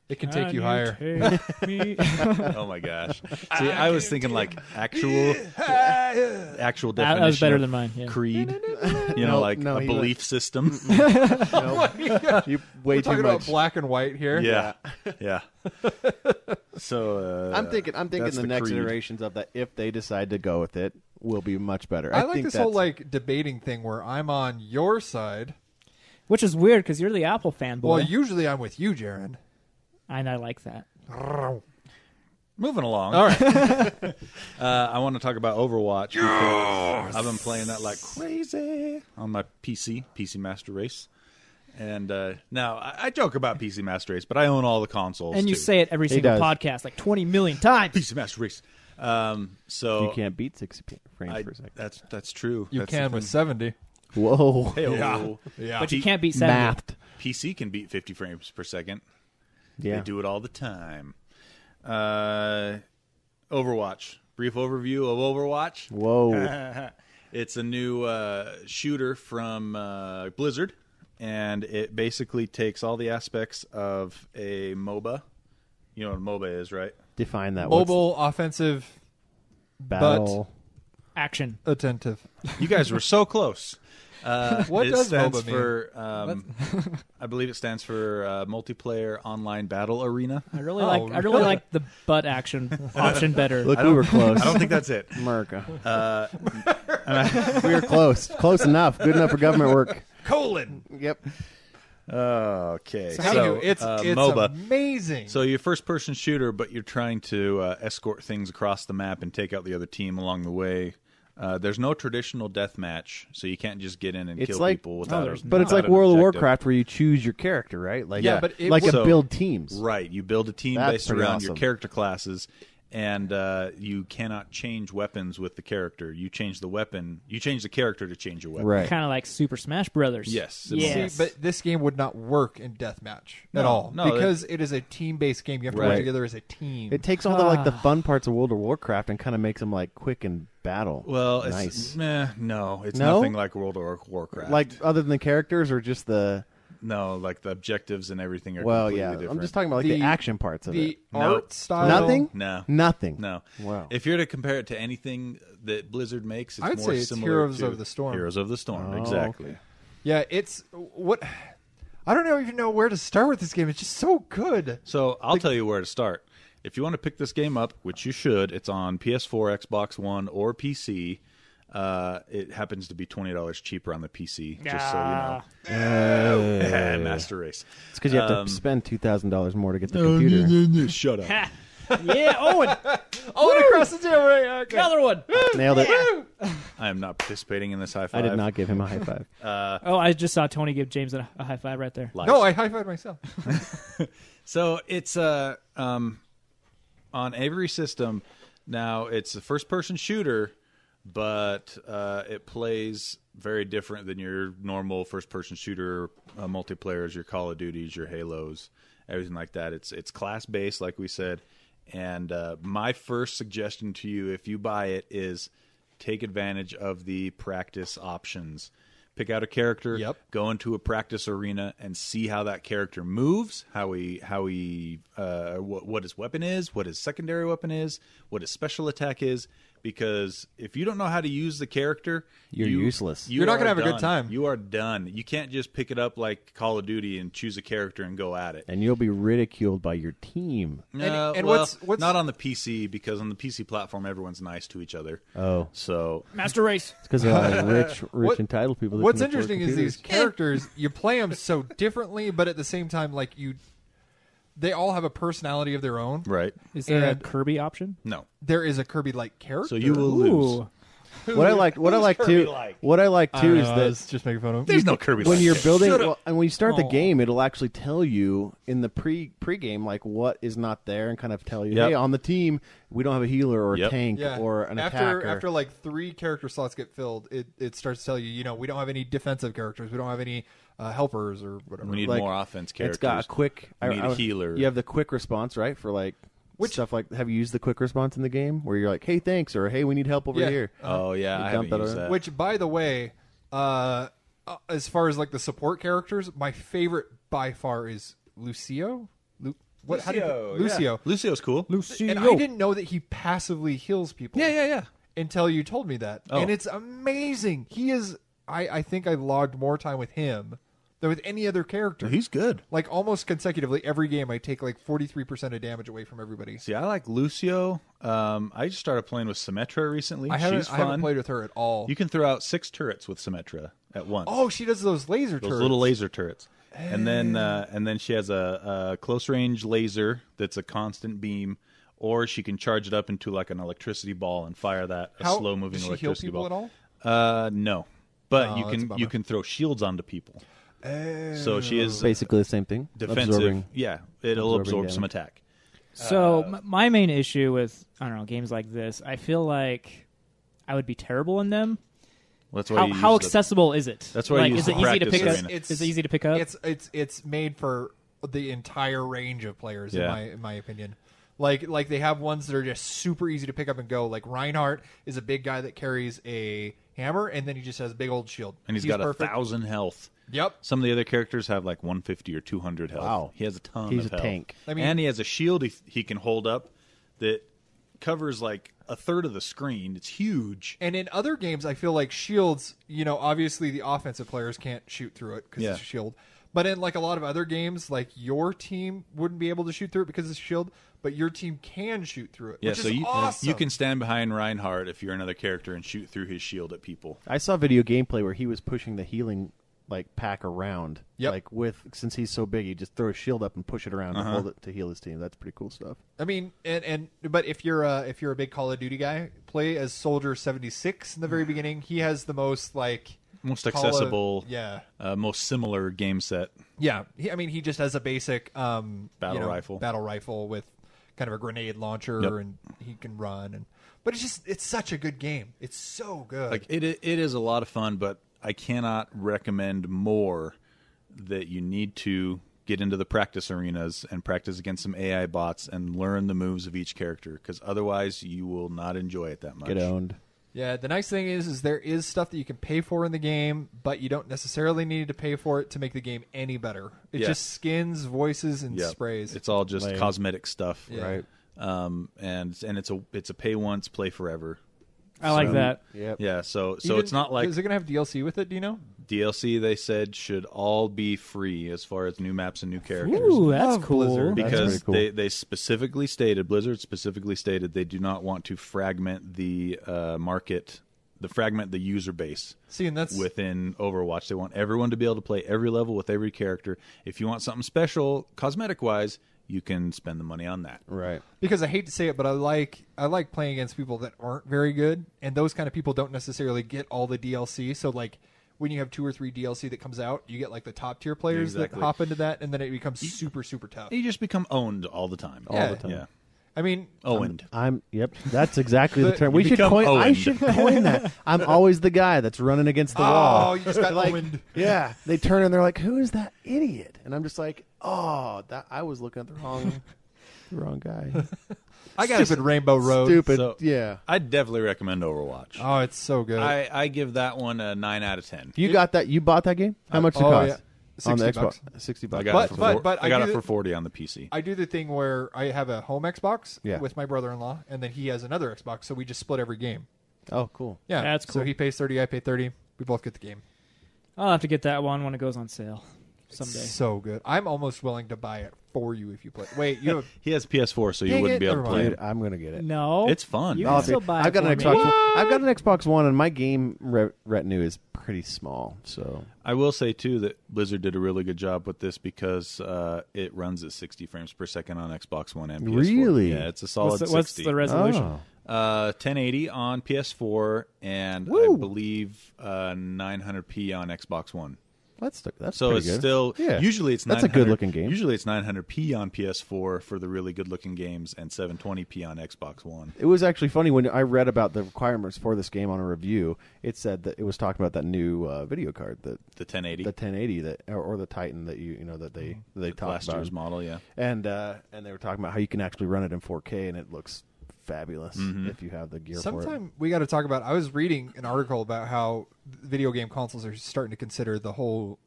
It can take you higher. Take me? Oh my gosh! See, I was thinking like actual definition. That was better of than mine. Yeah. creed. A belief system. You way We're too talking much. about black and white here. Yeah. So I'm thinking that's the next creed. iterations of that, if they decide to go with it, will be much better. I like think this that's, whole like debating thing where I'm on your side. Which is weird because you're the Apple fanboy. Well, usually I'm with you, Jarron. And I like that. Moving along. All right. I want to talk about Overwatch because I've been playing that like crazy on my PC Master Race. And now I joke about PC Master Race, but I own all the consoles. And you too. say it every single podcast like 20 million times. PC Master Race. So you can't beat 60 frames per second. That's true. You That's can with 70. Whoa. Yeah. But you can't beat 70. Mathed. PC can beat 50 frames per second. Yeah. They do it all the time. Overwatch. Brief overview of Overwatch. Whoa. It's a new shooter from Blizzard, and it basically takes all the aspects of a MOBA. You know what a MOBA is, right? Define that. Mobile, offensive, battle. Action. attentive. You guys were so close. What does stands MOBA mean? for? I believe it stands for Multiplayer Online Battle Arena. I really like the butt action option better. Look, we were close. I don't think that's it. America. We were close. Close enough. Good enough for government work. Colon. Yep. Okay, So it's MOBA. amazing. So you're a first-person shooter, but you're trying to escort things across the map and take out the other team along the way. There's no traditional deathmatch, so you can't just get in and kill people without. But it's like World of Warcraft, where you choose your character, right? Like, Yeah, but it like would- a build teams. Right, you build a team That's based pretty around your awesome. character classes, and you cannot change weapons with the character. You change the weapon. You change the character to change your weapon. Right. Kind of like Super Smash Brothers. Yes. Yes. See, but this game would not work in deathmatch No, at all no, because it is a team-based game. You have to work Right. together as a team. It takes all the fun parts of World of Warcraft and kind of makes them like quick and battle. Well, it's nice. no, it's No? nothing like World of Warcraft. Like other than the characters or just the. no, like the objectives and everything are Well, completely yeah. different. I'm just talking about like the action parts of the it. No. art style. Nothing. No. Nothing. No. Wow. If you're to compare it to anything that Blizzard makes, it's I'd more say it's similar Heroes to of the Storm. Heroes of the Storm, Oh, exactly. okay. Yeah, it's what. I don't even know where to start with this game. It's just so good. So I'll tell you where to start. If you want to pick this game up, which you should, it's on PS4, Xbox One, or PC. It happens to be $20 cheaper on the PC, just so you know. Master Race. It's because you have to spend $2,000 more to get the computer. Shut up. Yeah, Owen. Owen across the table. Right? Okay. Another one. Nailed it. I am not participating in this high I five. did not give him a high five. Oh, I just saw Tony give James a high five right there. Lies. No, I high-fived myself. So it's on every system now. It's a first-person shooter, but it plays very different than your normal first-person shooter multiplayers, your Call of Duties, your Halos, everything like that. It's class-based, like we said. And my first suggestion to you, if you buy it, is take advantage of the practice options. Pick out a character, go into a practice arena, and see how that character moves, what his weapon is, what his secondary weapon is, what his special attack is. because if you don't know how to use the character, You're useless. You're not gonna are have a good done. time. You are done. You can't just pick it up like Call of Duty and choose a character and go at it. And you'll be ridiculed by your team. And well, what's not on the PC, because on the PC platform everyone's nice to each other. Oh. So Master Race. It's because they're all rich What- entitled people. That What's can afford interesting is computers. these characters. You play them so differently, but at the same time, like they all have a personality of their own. right, Is there a And- Kirby option? no. There is a Kirby-like character. So you will lose. Ooh. What I like Kirby too. like? What I like I too don't is know, I that was just making fun of him. There's no Kirby. when like you're it. building, Shut up. well, and when you start the Oh. game, it'll actually tell you in the pre-game like what is not there, and kind of tell you, Yep. hey, on the team we don't have a healer or a Yep. tank Yeah. or an after attacker. after like 3 character slots get filled, it starts to tell you, we don't have any defensive characters, we don't have any helpers or whatever. We need Like, more offense characters. It's got a quick. We need a healer. You have the quick response, right? For like stuff like. Have you used the quick response in the game where you're like, hey, thanks, or hey, we need help over Yeah. here? Oh yeah, You I dump haven't that used around. that. Which, by the way, as far as like the support characters, my favorite by far is Lucio. How do you- Lucio. Yeah. Lucio's cool. And I didn't know that he passively heals people. Yeah. Until you told me that, Oh. and it's amazing. He is. I think I logged more time with him than with any other character. He's good. Like almost consecutively every game, I take like 43% of damage away from everybody. See, I like Lucio. I just started playing with Symmetra recently. I She's haven't fun. played with her at all. You can throw out 6 turrets with Symmetra at once. Oh, she does those laser those turrets. little laser turrets. And then she has a close range laser that's a constant beam, or she can charge it up into like an electricity ball and fire that slow moving does she heal electricity people ball. at all? No, but Oh, you that's a can bummer. you can throw shields onto people. So she is Basically the same thing. defensive. Absorbing. Yeah, it'll absorbing absorb some damage. attack. So my main issue with games like this, I feel like I would be terrible in them. Well, that's why you How use the- accessible is it? That's why you like, use is the it easy to practice pick up? arena. Is it easy to pick up? It's made for the entire range of players Yeah. in my opinion. Like they have ones that are just super easy to pick up and go. Like Reinhardt is a big guy that carries a hammer and then he just has a big old shield. and he's got perfect. 1,000 health. Yep. Some of the other characters have like 150 or 200 health. Wow. He has a ton He's of a health. tank. I mean- and he has a shield he can hold up that covers like a third of the screen. It's huge. And in other games, I feel like shields, obviously the offensive players can't shoot through it because Yeah. it's a shield. But in like a lot of other games, like your team wouldn't be able to shoot through it because it's a shield, but your team can shoot through it, Yeah, which so is you awesome. you can stand behind Reinhardt if you're another character and shoot through his shield at people. I saw video gameplay where he was pushing the healing pack around. Yep. Like since he's so big, he just throw his shield up and push it around Uh-huh. and hold it to heal his team. That's pretty cool stuff. I mean, but if you're a big Call of Duty guy, play as Soldier 76 in the very beginning. He has the most Most Call of- accessible, yeah. most similar game set. Yeah, he just has a basic Battle rifle with kind of a grenade launcher, Yep. and he can run. But it's such a good game. It's so good. Like it is a lot of fun, but I cannot recommend more that you need to get into the practice arenas and practice against some AI bots and learn the moves of each character, because otherwise you will not enjoy it that much. Get owned. Yeah, the nice thing is there is stuff that you can pay for in the game, but you don't necessarily need to pay for it to make the game any better. It's Yeah. just skins, voices, and Yep. sprays. It's all just Lame. cosmetic stuff, Yeah. Right. and it's a pay once, play forever. I like that. Yep. Yeah, so Even- it's not like is it going to have DLC with it? Do you know? DLC. They said should all be free as far as new maps and new characters. Ooh, that's Love cool. Blizzard. That's Because pretty cool. they specifically stated, Blizzard specifically stated, they do not want to fragment the market, fragment the user base See, and that's within Overwatch. They want everyone to be able to play every level with every character. If you want something special, cosmetic-wise, you can spend the money on that. Right. because I hate to say it, but I like playing against people that aren't very good, and those kind of people don't necessarily get all the DLC. So like when you have 2 or 3 DLC that comes out, you get like the top tier players Exactly. that hop into that, and then it becomes super tough. You just become owned all the time. Yeah. the time. Yeah. I mean, Owned. Yep. That's exactly the term. You We should become coin. I owned. should coin that. I'm always the guy that's running against the oh, wall. you just got Like, owned. yeah. They turn and they're like, "Who is that idiot?" And I'm just like, "Oh, that I was looking at the wrong guy." I got stupid Rainbow Road. Stupid. So- Yeah. I'd definitely recommend Overwatch. Oh, it's so good. I give that one a 9 out of 10. You got that? You bought that game? How much did it oh, cost? yeah. on the 60 bucks. Xbox. $60. I got But I got I it do for the- 40 on the PC. I do the thing where I have a home Xbox Yeah. with my brother-in-law, and then he has another Xbox, so we just split every game. Oh, cool. Yeah, That's cool. So he pays 30, I pay 30. We both get the game. I'll have to get that one when it goes on sale someday. So good. I'm almost willing to buy it for you if you play. Wait, you have He has PS4, so you Dang wouldn't it, be able to never play mind. it. Dude, I'm gonna get it. No, It's fun. You I'll can still buy it. I've got an for me. Xbox. I've got an Xbox One, and my game retinue is pretty small. So I will say too that Blizzard did a really good job with this because it runs at 60 frames per second on Xbox One and PS4. Really? Yeah, it's a solid What's 60. the resolution? 1080 on PS4 and Woo. I believe 900p on Xbox One. that's So pretty it's good. still Yeah. usually it's That's a 900 good-looking game. Usually it's 900p on PS4 for the really good looking games and 720p on Xbox One. It was actually funny when I read about the requirements for this game on a review. It said that it was talking about that new video card, The 1080, the 1080 that or the Titan that that they talked last about, year's model, yeah. and they were talking about how you can actually run it in 4K and it looks fabulous if you have the gear for it. Sometime we got to talk about. I was reading an article about how video game consoles are starting to consider the whole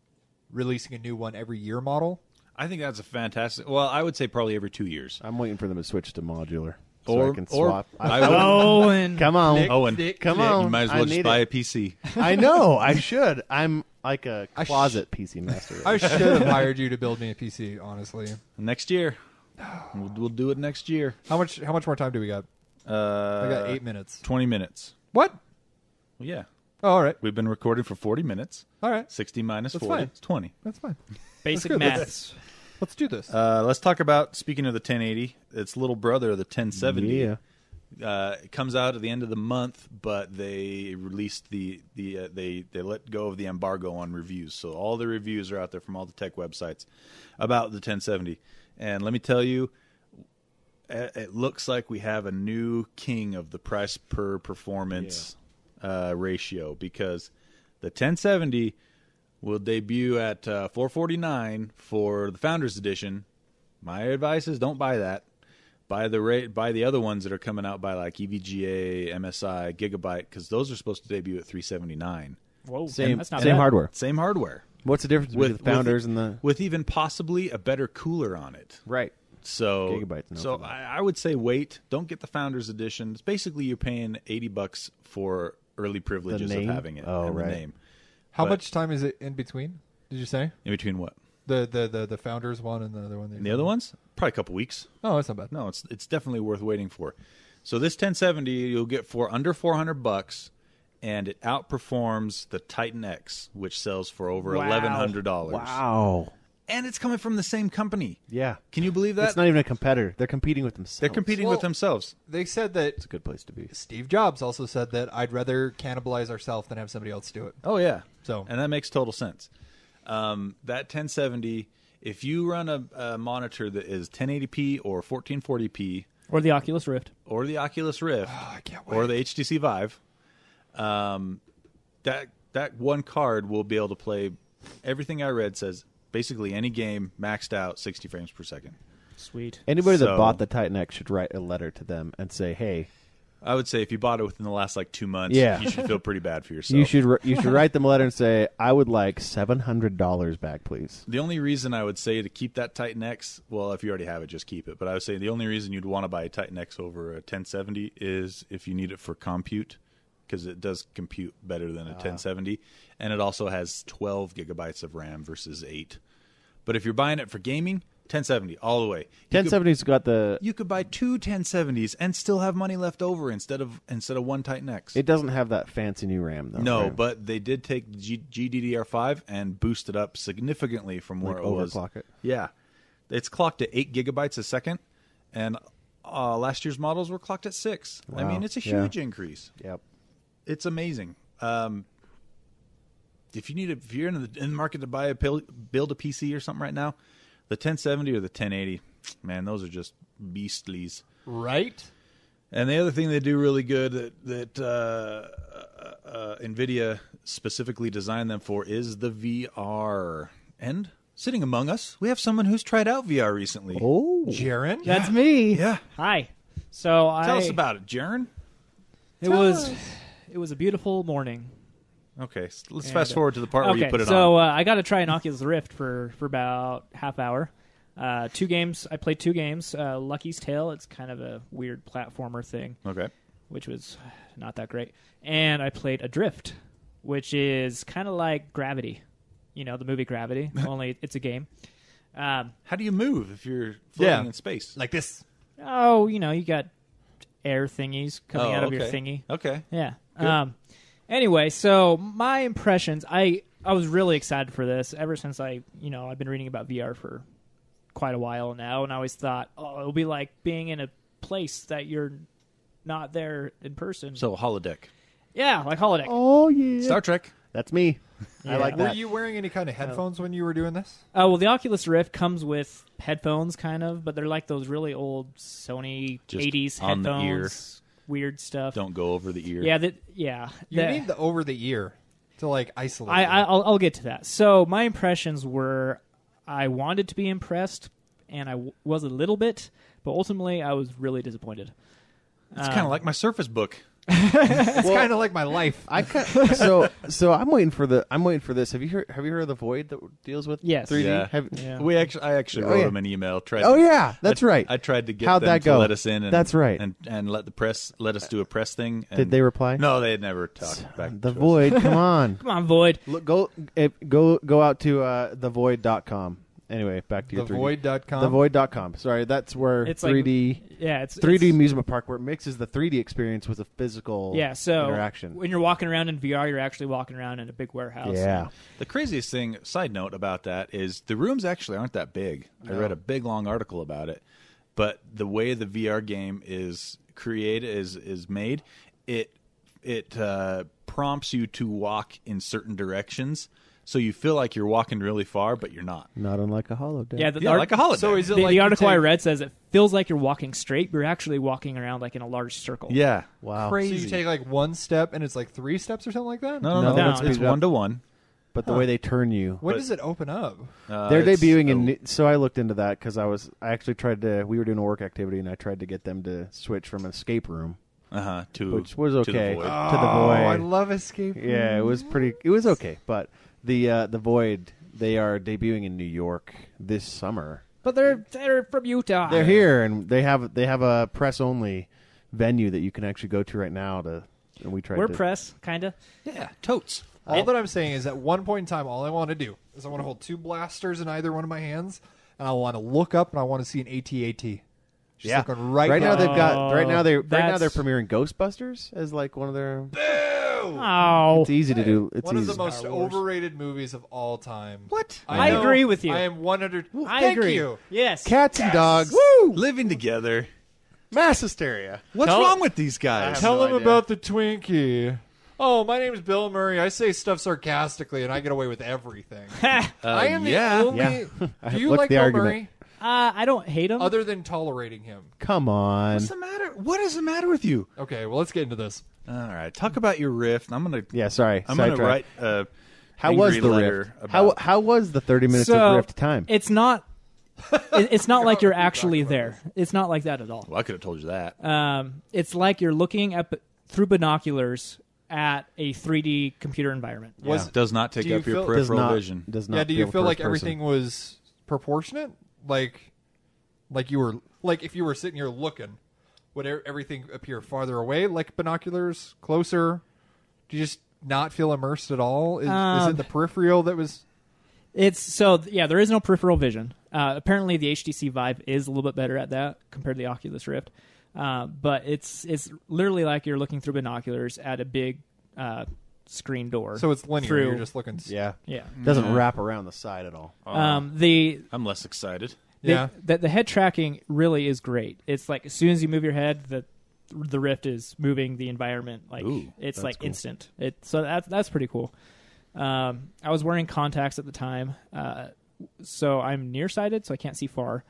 releasing a new one every year model. I think that's a fantastic. Well, I would say probably every 2 years. I'm waiting for them to switch to modular so Or I can or swap. I would, Owen. Come on, Nick. Owen, come you on! might as I well just need buy it. a PC. I know I should. I'm like a I sh- closet PC master. I should have hired you to build me a PC. Honestly, Next year, we'll do it next year. how much more time do we got? I got 8 minutes. 20 minutes. What? Well, yeah, Oh, all right, we've been recording for 40 minutes. all right. 60 minus That's 40 fine. is 20. That's fine. Basic good. maths. Let's do this. Let's talk about, speaking of the 1080, its little brother, the 1070. Yeah. It comes out at the end of the month, but they released they let go of the embargo on reviews. So all the reviews are out there from all the tech websites about the 1070. And let me tell you, it looks like we have a new king of the price per performance ratio, because the 1070 will debut at $449 for the Founders Edition. My advice is don't buy that. Buy the other ones that are coming out by like EVGA, MSI, Gigabyte, because those are supposed to debut at $379. Whoa, Same that's not same bad. hardware. Same hardware What's the difference between the Founders and the with even possibly a better cooler on it. right? So, Gigabytes, no so for that. I would say wait. Don't get the Founders Edition. It's basically you're paying $80 for early privileges of name? having it Oh, and right. the name. How but- much time is it in between? Did you say In between what? the Founders one and the other one? And the other ones? Probably a couple weeks. Oh, that's not bad. No, it's definitely worth waiting for. So this 1070 you'll get for under $400, and it outperforms the Titan X, which sells for over Wow. $1,100. Wow. And it's coming from the same company. Yeah. Can you believe that? It's not even a competitor. They're competing with themselves. They're competing Well- with themselves. They said that It's a good place to be. Steve Jobs also said that I'd rather cannibalize ourselves than have somebody else do it. Oh yeah. So- and that makes total sense. That 1070, if you run a monitor that is 1080p or 1440p Or the Oculus Rift. or the Oculus Rift I can't wait. or the HTC Vive, that one card will be able to play. Everything I read says basically any game maxed out 60 frames per second. Sweet. Anybody that So- bought the Titan X should write a letter to them and say, "Hey, I would say if you bought it within the last like 2 months, Yeah. you should feel pretty bad for yourself. you should write them a letter and say, I would like $700 back, please." The only reason I would say to keep that Titan X, well, if you already have it, just keep it. But I would say the only reason you'd want to buy a Titan X over a 1070 is if you need it for compute, because it does compute better than a 1070, and it also has 12 gigabytes of RAM versus 8. But if you're buying it for gaming, 1070 all the way. 1070's got the. You could buy two 1070s and still have money left over instead of one Titan X. It doesn't have that fancy new RAM though. No, right? but they did take GDDR5 and boost it up significantly from where Like it was. overclock it. Yeah. It's clocked at 8 gigabytes a second, and last year's models were clocked at 6. I Wow. mean, it's a Yeah. huge increase. Yep. It's amazing. If you're in the market to buy build a PC or something right now, the 1070 or the 1080, man, those are just beastlies. Right? And the other thing they do really good that NVIDIA specifically designed them for is the VR. And sitting among us, we have someone who's tried out VR recently. Oh. Jarron? That's me. Yeah. Hi. So Tell us about it, Jarron. It was a beautiful morning. Okay, so let's And, fast forward to the part where you put it so on. I got to try an Oculus Rift for about half hour. 2 games. I played 2 games. Lucky's Tale. It's kind of a weird platformer thing, Okay. which was not that great. And I played Adrift, which is kind of like Gravity. You know, the movie Gravity, only it's a game. How do you move if you're floating in space? Like this. Oh, you know, you got air thingies coming out of your okay. thingy. Okay. Yeah. Good. Anyway, so my impressions, I was really excited for this ever since I've been reading about VR for quite a while now, and I always thought, it'll be like being in a place that you're not there in person. So holodeck. Yeah, like holodeck. Oh yeah, Star Trek. that's me. I Yeah. like Were that. you wearing any kind of headphones when you were doing this? Well, the Oculus Rift comes with headphones, kind of, but they're like those really old Sony Just 80s on the headphones. Weird stuff. Don't go over the ear. Yeah. You need the over the ear to like isolate. them. I'll get to that. So my impressions were, I wanted to be impressed, and I was a little bit, but ultimately I was really disappointed. It's kind of like my Surface Book. It's kind of like my life. So I'm waiting for this. Have you heard of the Void that deals with Yes. 3D? Yeah. Yeah. I actually Oh, wrote yeah. them an email. Oh yeah, that's right. I tried to get How'd them that to go? let us in. And, That's right. And let us do a press thing. And Did they reply? No, they had never talked back. The to us. Void. Come on. Come on, Void. Look, go out to thevoid.com. Anyway, back to your 3D. Thevoid.com. Thevoid.com. Sorry, that's where It's like- 3D Yeah, it's 3D amusement park where it mixes the 3D experience with the physical So interaction. when you're walking around in VR, you're actually walking around in a big warehouse. Yeah. The craziest thing, side note about that, is the rooms actually aren't that big. I read a big long article about it, but the way the VR game is created is made, it prompts you to walk in certain directions, so you feel like you're walking really far, but you're not. Not unlike a holodeck. Yeah, Yeah, like a holodeck. So is it the like you article I take- read says it feels like you're walking straight, but you're actually walking around like in a large circle. Yeah. Wow. So Crazy. you take like one step and it's like 3 steps or something like that? No, No, let's it's speed it up. 1-to-1. But the way they turn you. When But- does it open up? They're It's debuting a- in. So I looked into that because I actually tried to. We were doing a work activity and I tried to get them to switch from an escape room, to which was to okay. the void. To the Void. I love escape. Yeah, it was pretty. It was okay, but the Void, they are debuting in New York this summer. But they're from Utah. They're here, and they have a press only venue that you can actually go to right now. And we tried. We're to, press, kind of. Yeah, totes. All that I'm saying is at one point in time, all I want to do is I want to hold 2 blasters in either one of my hands, and I want to look up and I want to see an AT-AT. Just Yeah. looking right now now. they've got right now they're That's- premiering Ghostbusters as like one of their. Oh, It's easy to do. It's one easy. of the most Star Wars. overrated movies of all time. What? I know, agree with you. I am 100. I Thank agree. you. Yes. Cats and dogs. Living together. Mass hysteria. What's Tell- wrong with these guys? Tell- Tell no him idea. about the Twinkie. Oh, my name's Bill Murray. I say stuff sarcastically, and I get away with everything. I am the yeah. only. Yeah. Do you What's like the Bill argument? Murray? I don't hate him. Other than tolerating him. Come on. What's the matter? What is the matter with you? Okay, well, let's get into this. All right, talk about your Rift. I'm gonna Sorry. I'm gonna sidetrack. write a How was angry the letter Rift? about- How was the 30 minutes So of Rift time? it's not. It's not like you're actually there. It's not like that at all. Well, I could have told you that. It's like you're looking at through binoculars at a 3D computer environment. Was Does not take do you up your feel- Does peripheral not, vision. Does not Yeah, do you feel like first person. everything was proportionate? Like you were like if you were sitting here looking, would everything appear farther away, like binoculars, closer? Do you just not feel immersed at all? Is it the peripheral that was? There is no peripheral vision. Apparently, the HTC Vive is a little bit better at that compared to the Oculus Rift. But it's literally like you're looking through binoculars at a big screen door. So it's linear. Through- You're just looking. Yeah. yeah. Doesn't wrap around the side at all. The I'm less excited. Yeah. the head tracking really is great. It's like as soon as you move your head, the Rift is moving the environment. Like Ooh, it's that's like cool. instant. So that's pretty cool. I was wearing contacts at the time, so I'm nearsighted, so I can't see far.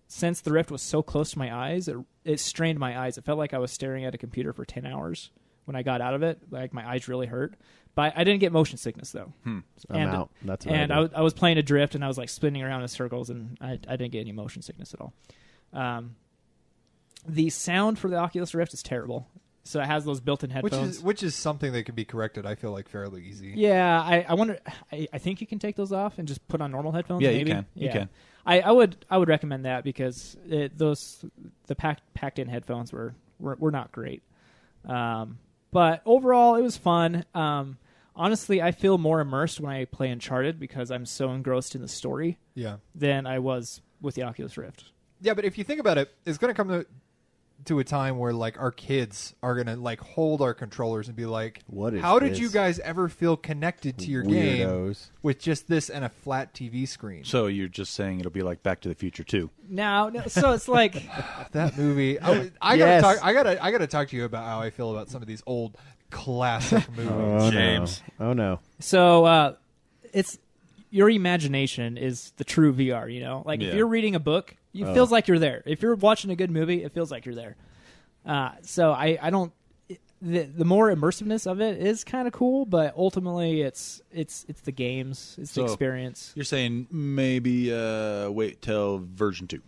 Since the Rift was so close to my eyes, it strained my eyes. It felt like I was staring at a computer for 10 hours when I got out of it. Like my eyes really hurt. But I didn't get motion sickness though. I'm And- out. That's what And I do. I was playing Adrift, and I was like spinning around in circles, and I didn't get any motion sickness at all. The sound for the Oculus Rift is terrible. So it has those built-in headphones. Which is something that can be corrected. I feel like fairly easy. Yeah, I wonder. I think you can take those off and just put on normal headphones. Yeah, maybe? you can. You can. I would recommend that because the packed in headphones were not great. But overall, it was fun. Honestly, I feel more immersed when I play Uncharted because I'm so engrossed in the story. Yeah. Than I was with the Oculus Rift. Yeah, but if you think about it, it's going to come to a time where like our kids are going to like hold our controllers and be like, What is how this? did you guys ever feel connected to your game with just this and a flat TV screen? So you're just saying it'll be like Back to the Future 2. Now, so it's like that movie. I gotta talk to you about how I feel about some of these old classic movies. James. Oh no. So it's your imagination is the true VR. You know, like if Yeah. you're reading a book, it feels like you're there. If you're watching a good movie, it feels like you're there. So I don't. The more immersiveness of it is kind of cool, but ultimately it's the games, it's the So, experience. You're saying maybe wait till version 2.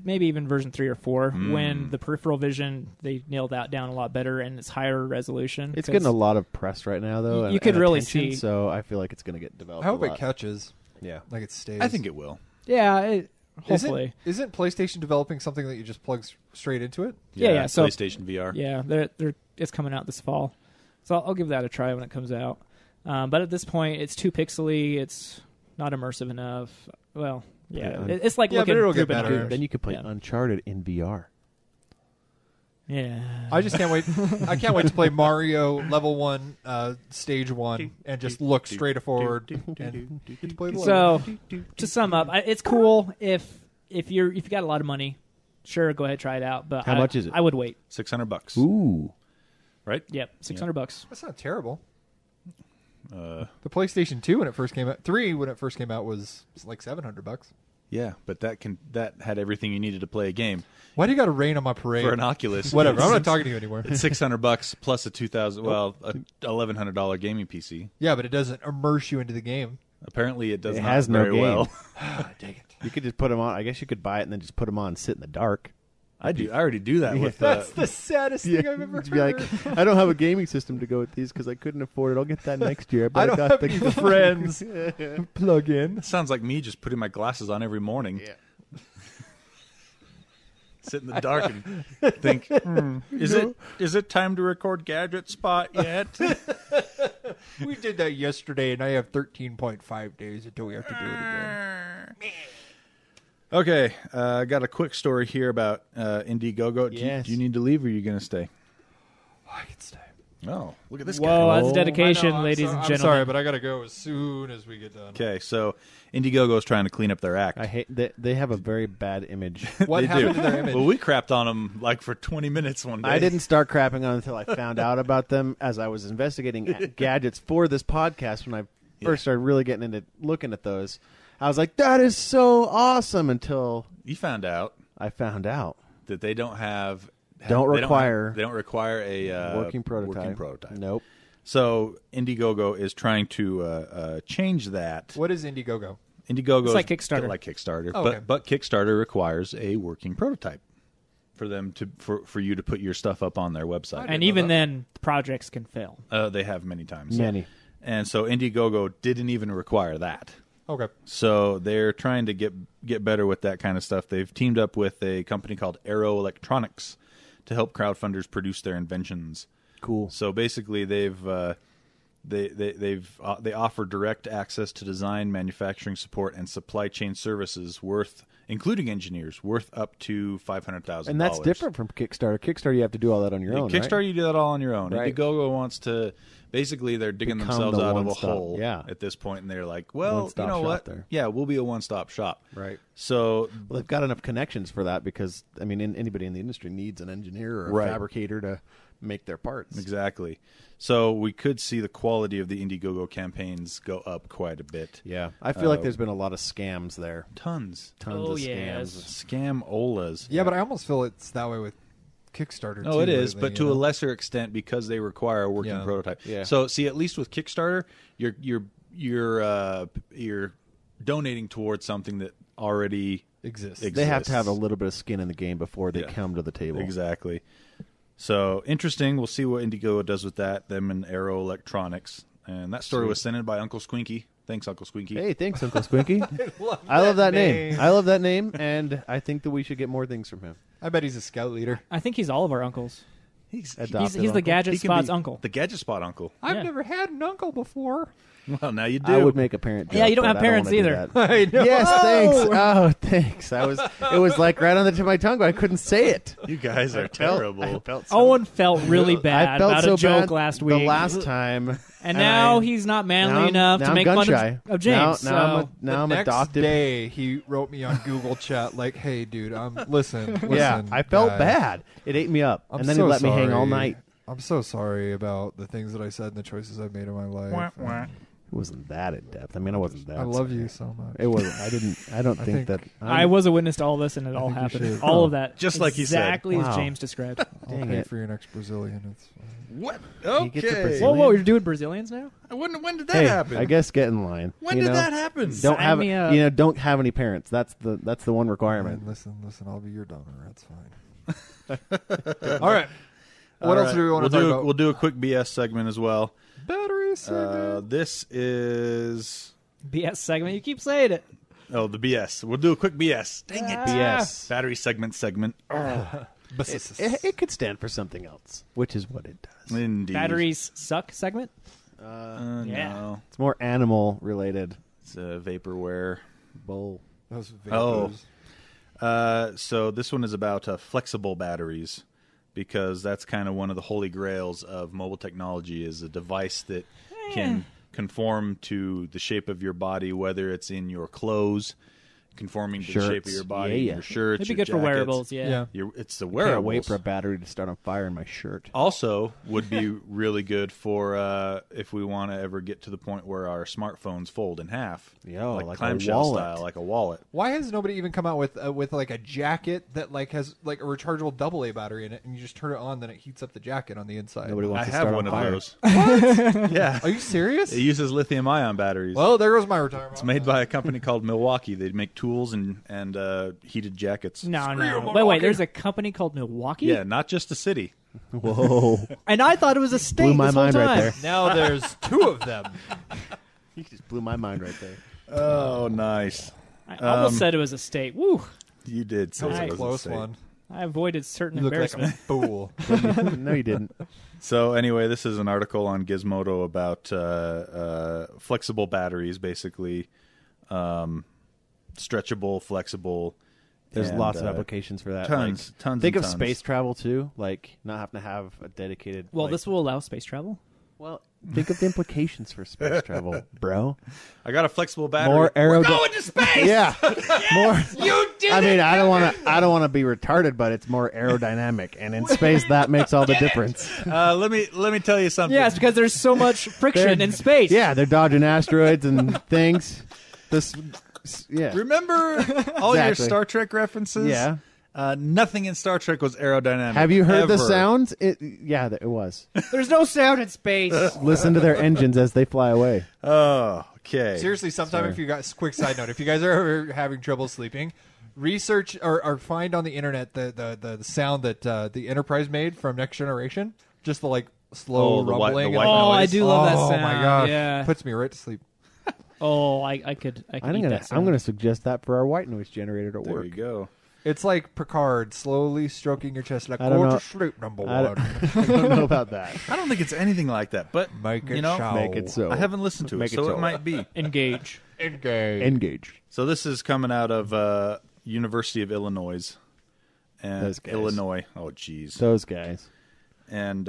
Maybe even version 3 or 4 when the peripheral vision they nailed that down a lot better and it's higher resolution. It's getting a lot of press right now, though. You could really attention, see. So I feel like it's going to get developed. I hope a it lot. catches. Yeah. Like it stays. I think it will. Yeah, hopefully. Isn't PlayStation developing something that you just plug straight into it? Yeah. So PlayStation VR. yeah, it's coming out this fall, so I'll give that a try when it comes out. But at this point, it's too pixely. It's not immersive enough. Well, yeah, Yeah. it's like Yeah, looking but it'll through get better. binoculars. Then you could play Yeah. Uncharted in VR. Yeah, I just can't wait. I can't wait to play Mario Level 1, Stage 1, and just look straight forward and get to play the level. So to sum up, it's cool if you got a lot of money. Sure, go ahead, try it out. But How much is it? I would wait. $600. Ooh. Right? Yep, $600. That's not terrible. The PlayStation 2 when it first came out, 3 when it first came out was like $700. Yeah, but that had everything you needed to play a game. Why do you got to rain on my parade? For an Oculus. Whatever. I'm not talking to you anymore. It's $600 plus a $1,100 gaming PC. Yeah, but it doesn't immerse you into the game. Apparently, it does It not has no very game. well. Dang it. You could just put them on. I guess you could buy it and then just put them on and sit in the dark. I already do that with That's the saddest thing I've ever Just be like, heard. I don't have a gaming system to go with these because I couldn't afford it. I'll get that next year. But I don't got have the any friends. Plug in. Sounds like me just putting my glasses on every morning. Yeah. Sit in the dark and think, is it time to record Gadget Spot yet? We did that yesterday, and I have 13.5 days until we have to do it again. Okay, I got a quick story here about Indiegogo. Yes. Do you need to leave, or are you going to stay? I can stay. Oh, look at this Whoa, guy. that's dedication, I know, ladies and I'm gentlemen. sorry, but I got to go as soon as we get done. Okay, so Indiegogo is trying to clean up their act. I hate they have a very bad image. What They happened do. to their image? Well, we crapped on them like for 20 minutes one day. I didn't start crapping on until I found out about them as I was investigating gadgets for this podcast when I first started really getting into looking at those. I was like, that is so awesome until You found out I found out. that they don't have. Don't they require They don't require a working prototype. Working prototype. Nope. So Indiegogo is trying to change that. What is Indiegogo? Indiegogo It's is like Kickstarter. like Kickstarter, Oh, okay. but Kickstarter requires a working prototype for them to for you to put your stuff up on their website. And even then, projects can fail. They have many times. Many. And so Indiegogo didn't even require that. Okay. So they're trying to get better with that kind of stuff. They've teamed up with a company called Arrow Electronics to help crowdfunders produce their inventions. Cool. So basically, they offer direct access to design, manufacturing support, and supply chain services including engineers, worth up to $500,000. And that's different from Kickstarter. Kickstarter, you have to do all that on your own. Kickstarter, right? you do that all on your own. Right. Indiegogo wants to. Basically, they're digging Become themselves the out of a one-stop, hole yeah. at this point, and they're like, well, One-stop you know shop what? there. Yeah, we'll be a one-stop shop. Right. So Well, they've got enough connections for that because, I mean, anybody in the industry needs an engineer or a Right. fabricator to make their parts. exactly. So we could see the quality of the Indiegogo campaigns go up quite a bit. Yeah. I feel like there's been a lot of scams there. Tons. Tons Oh, of yes. scams. Scam-olas. Yeah, but I almost feel it's that way with Kickstarter. Oh, too, it is, lately, but to a lesser extent because they require a working Yeah. prototype. Yeah. So, see, at least with Kickstarter, you're donating towards something that already exists. They have to have a little bit of skin in the game before they Yeah. come to the table. Exactly. So interesting. We'll see what Indigo does with that. Them and Aero Electronics. And that story was sent in by Uncle Squinky. Thanks, Uncle Squinky. Hey, thanks, Uncle Squinky. I love that name. I love that name, and I think that we should get more things from him. I bet he's a scout leader. I think he's all of our uncles. He's He's the Gadget Spot's uncle. The Gadget Spot uncle. I've never had an uncle before. Well, now you do. I would make a parent joke. Yeah, you don't but have I parents wanna do either. that. I know. Yes, thanks. Oh, thanks. It was like right on the tip of my tongue, but I couldn't say it. You guys are terrible. I felt so, Owen felt really I bad felt about so a joke bad last week. The last time. and now he's not manly enough to make fun of James. Now I'm Next adopted. day, he wrote me on Google Chat like, "Hey, dude, listen. Yeah, I felt guy. bad. It ate me up, I'm and then so he let me hang all sorry. night. I'm so sorry about the things that I said and the choices I've made in my life. It wasn't that in depth. I mean, I wasn't that. I love you so much. It wasn't. I don't think think that. I was a witness to all this, and it all think you happened. should. All of that, Just like he said. exactly as Wow. James described. I'll Dang pay it. for your next Brazilian. It's fine. What? He gets a Okay. Brazilian. Whoa, you're doing Brazilians now? When did that Hey, happen? I guess get in line. When you did know? that happen? Don't Sign have me up. don't have any parents. That's the one requirement. Listen. I'll be your donor. That's fine. All right. What else do we want to talk about? We'll do a quick BS segment as well. Battery segment. This is BS segment. You keep saying it. the BS. We'll do a quick BS. Dang it. BS. Battery segment. It could stand for something else, which is what it does. Indeed. Batteries suck segment. Yeah. Yeah. No. It's more animal related. It's vaporware. Bull. Those Oh. vapors. So this one is about flexible batteries, because that's kind of one of the holy grails of mobile technology, is a device that can conform to the shape of your body, whether it's in your clothes, conforming to the shape of your body, Yeah. your shirts, It'd be your good for jackets. wearables. Yeah. It's the Can't wearables. wait for a battery to start on fire in my shirt. Also, would be really good for if we want to ever get to the point where our smartphones fold in half, Yo, like a clamshell wallet. style, like a wallet. Why has nobody even come out with like a jacket that like has like a rechargeable AA battery in it, and you just turn it on, then it heats up the jacket on the inside? Nobody I wants to have start one on of fire. those. Yeah, Are you serious? it uses lithium-ion batteries. Well, there goes my retirement. It's made by a company called Milwaukee. They make tools and heated jackets. No. Wait. There's a company called Milwaukee. Yeah, not just a city. Whoa. And I thought it was a state. Blew my this whole mind right time. there. Now there's two of them. You just blew my mind right there. Oh, nice. I almost said it was a state. Woo! You did. That was say a it was close state. one. I avoided certain You look like a embarrassment. fool. No, you didn't. So anyway, this is an article on Gizmodo about flexible batteries, basically stretchable, flexible. There's and, lots of applications for that. tons, like, tons Think and of tons. space travel too, like not having to have a dedicated. Well, like- this will allow space travel. Well, think of the implications for space travel, bro. I got a flexible battery. More We're aerodynamic. going to space. Yeah, more. You did I it. mean, I don't want to be retarded, but it's more aerodynamic, and in space, that makes all the difference. Let me tell you something. Yes, because there's so much friction in space. Yeah, they're dodging asteroids and things. Yeah, Remember all your Exactly. Star Trek references? yeah. Nothing in Star Trek was aerodynamic. Have you heard the ever. sounds? Yeah, it was. There's no sound in space. Listen to their engines as they fly away. Oh, okay. Seriously, sometime Sorry. if you guys, quick side note, if you guys are ever having trouble sleeping, research or find on the internet the sound that the Enterprise made from Next Generation. Just the like slow Oh, the white- rumbling. the and white Oh, I noise. do love that Oh sound. my gosh, Yeah. puts me right to sleep. Oh, I could eat that sound. I'm gonna suggest that for our white noise generator at There work. you go. It's like Picard slowly stroking your chest like I don't go know. to sleep, number I one. I don't know about that. I don't think it's anything like that, but Make it you know, so. Make it so. I haven't listened to Make it, so so. it might be. Engage. Engage. Engage. So this is coming out of University of Illinois, and Those guys. Illinois. Oh, jeez. Those guys. And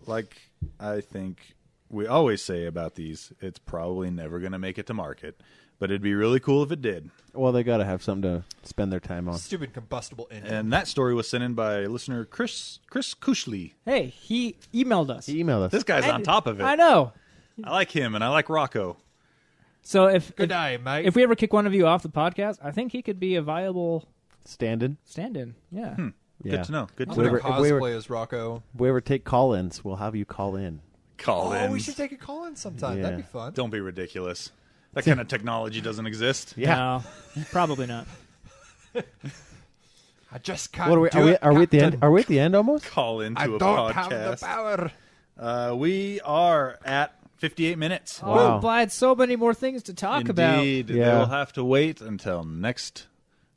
like I think we always say about these, it's probably never going to make it to market, but it'd be really cool if it did. Well, they got to have something to spend their time on. Stupid combustible engine. And that story was sent in by listener Chris Kushley. Hey, he emailed us. He emailed us. This guy's on top of it. I know. I like him, and I like Rocco. So if Good day, mate. if we ever kick one of you off the podcast, I think he could be a viable Stand-in. stand-in. Yeah. Yeah. Good to know. Good I'm to gonna know. If cosplay we were- as Rocco. If we ever take call-ins, we'll have you call in. Call in. Oh, we should take a call in sometime. Yeah. That'd be fun. Don't be ridiculous. That kind of technology doesn't exist. Yeah. No, probably not. I just can't. What are we? do it, Are we at the end? Captain. Are we at the end almost? Call into I a don't have the podcast. power. We are at 58 minutes. Wow. Oh, but I had so many more things to talk about. Indeed. Yeah. They will have to wait until next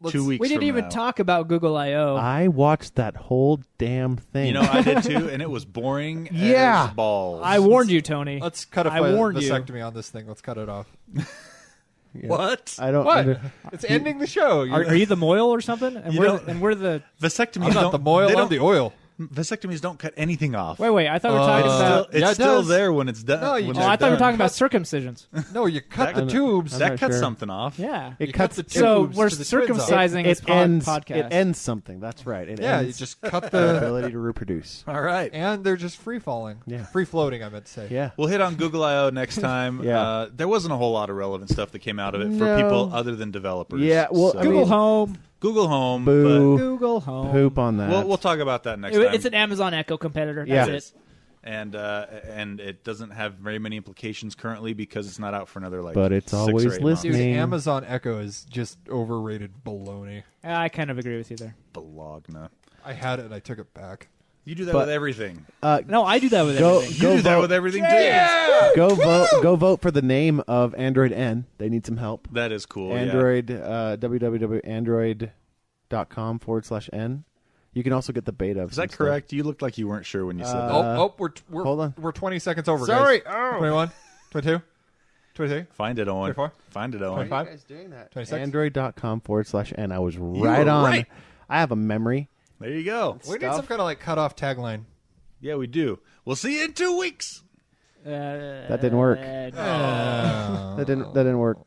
2 weeks We didn't from even now. talk about Google I/O. I watched that whole damn thing. You know, I did too, and it was boring Yeah. as balls. I warned you, Tony. Let's cut a I warned you. vasectomy on this thing. Let's cut it off. Yeah. What? I don't. What? under- It's ending the show. Are you the moil or something? And You we're don't- and we're the. Vasectomies I'm not don't, the moil. they I'm don't- the oil. Vasectomies don't cut anything off. Wait. I thought we were talking It's about. still, Yeah, it's it still does. there when it's done. No, you when just- Oh, I they're thought we were done. talking about circumcisions. No, you cut That- the tubes. I'm That not cuts sure. something off. Yeah. It You cuts. cut the So tubes we're to the twins off. circumcising this It ends. podcast. It ends something. That's right. It Yeah, you ends just cut the the. ability to reproduce. All right. And they're just free falling. Yeah. Free floating, I meant to say. Yeah. We'll hit on Google I/O next time. Yeah. There wasn't a whole lot of relevant stuff that came out of it for No. people other than developers. Yeah, well, So- I Google mean- Home. Google Home. Boo. Google Home. Poop on that. But we'll talk about that next time. It's an Amazon Echo competitor. Yeah. That's it. And it doesn't have very many implications currently because it's not out for another But it's 6 or always 8 months. Dude, listening. Amazon Echo is just overrated baloney. I kind of agree with you there. Bologna. I had it and I took it back. You do that But- with everything. No, I do that with Go- everything. You Go do that vote. with everything too. Go vote. Go vote for the name of Android N. They need some help. That is cool. Android. www.android.com/n. You can also get the beta. Of Is that correct? You looked like you weren't sure when you said that. We're hold on. We're 20 seconds over. Sorry. Guys. 21, 22, 23. Find it, Owen. 24? Find it, Owen. 25? guys doing that? 26? Android.com/n. I was were right on. right. I have a memory. There you go. We need some kind of like cutoff tagline. Yeah, we do. We'll see you in 2 weeks. That didn't work. No. That didn't work.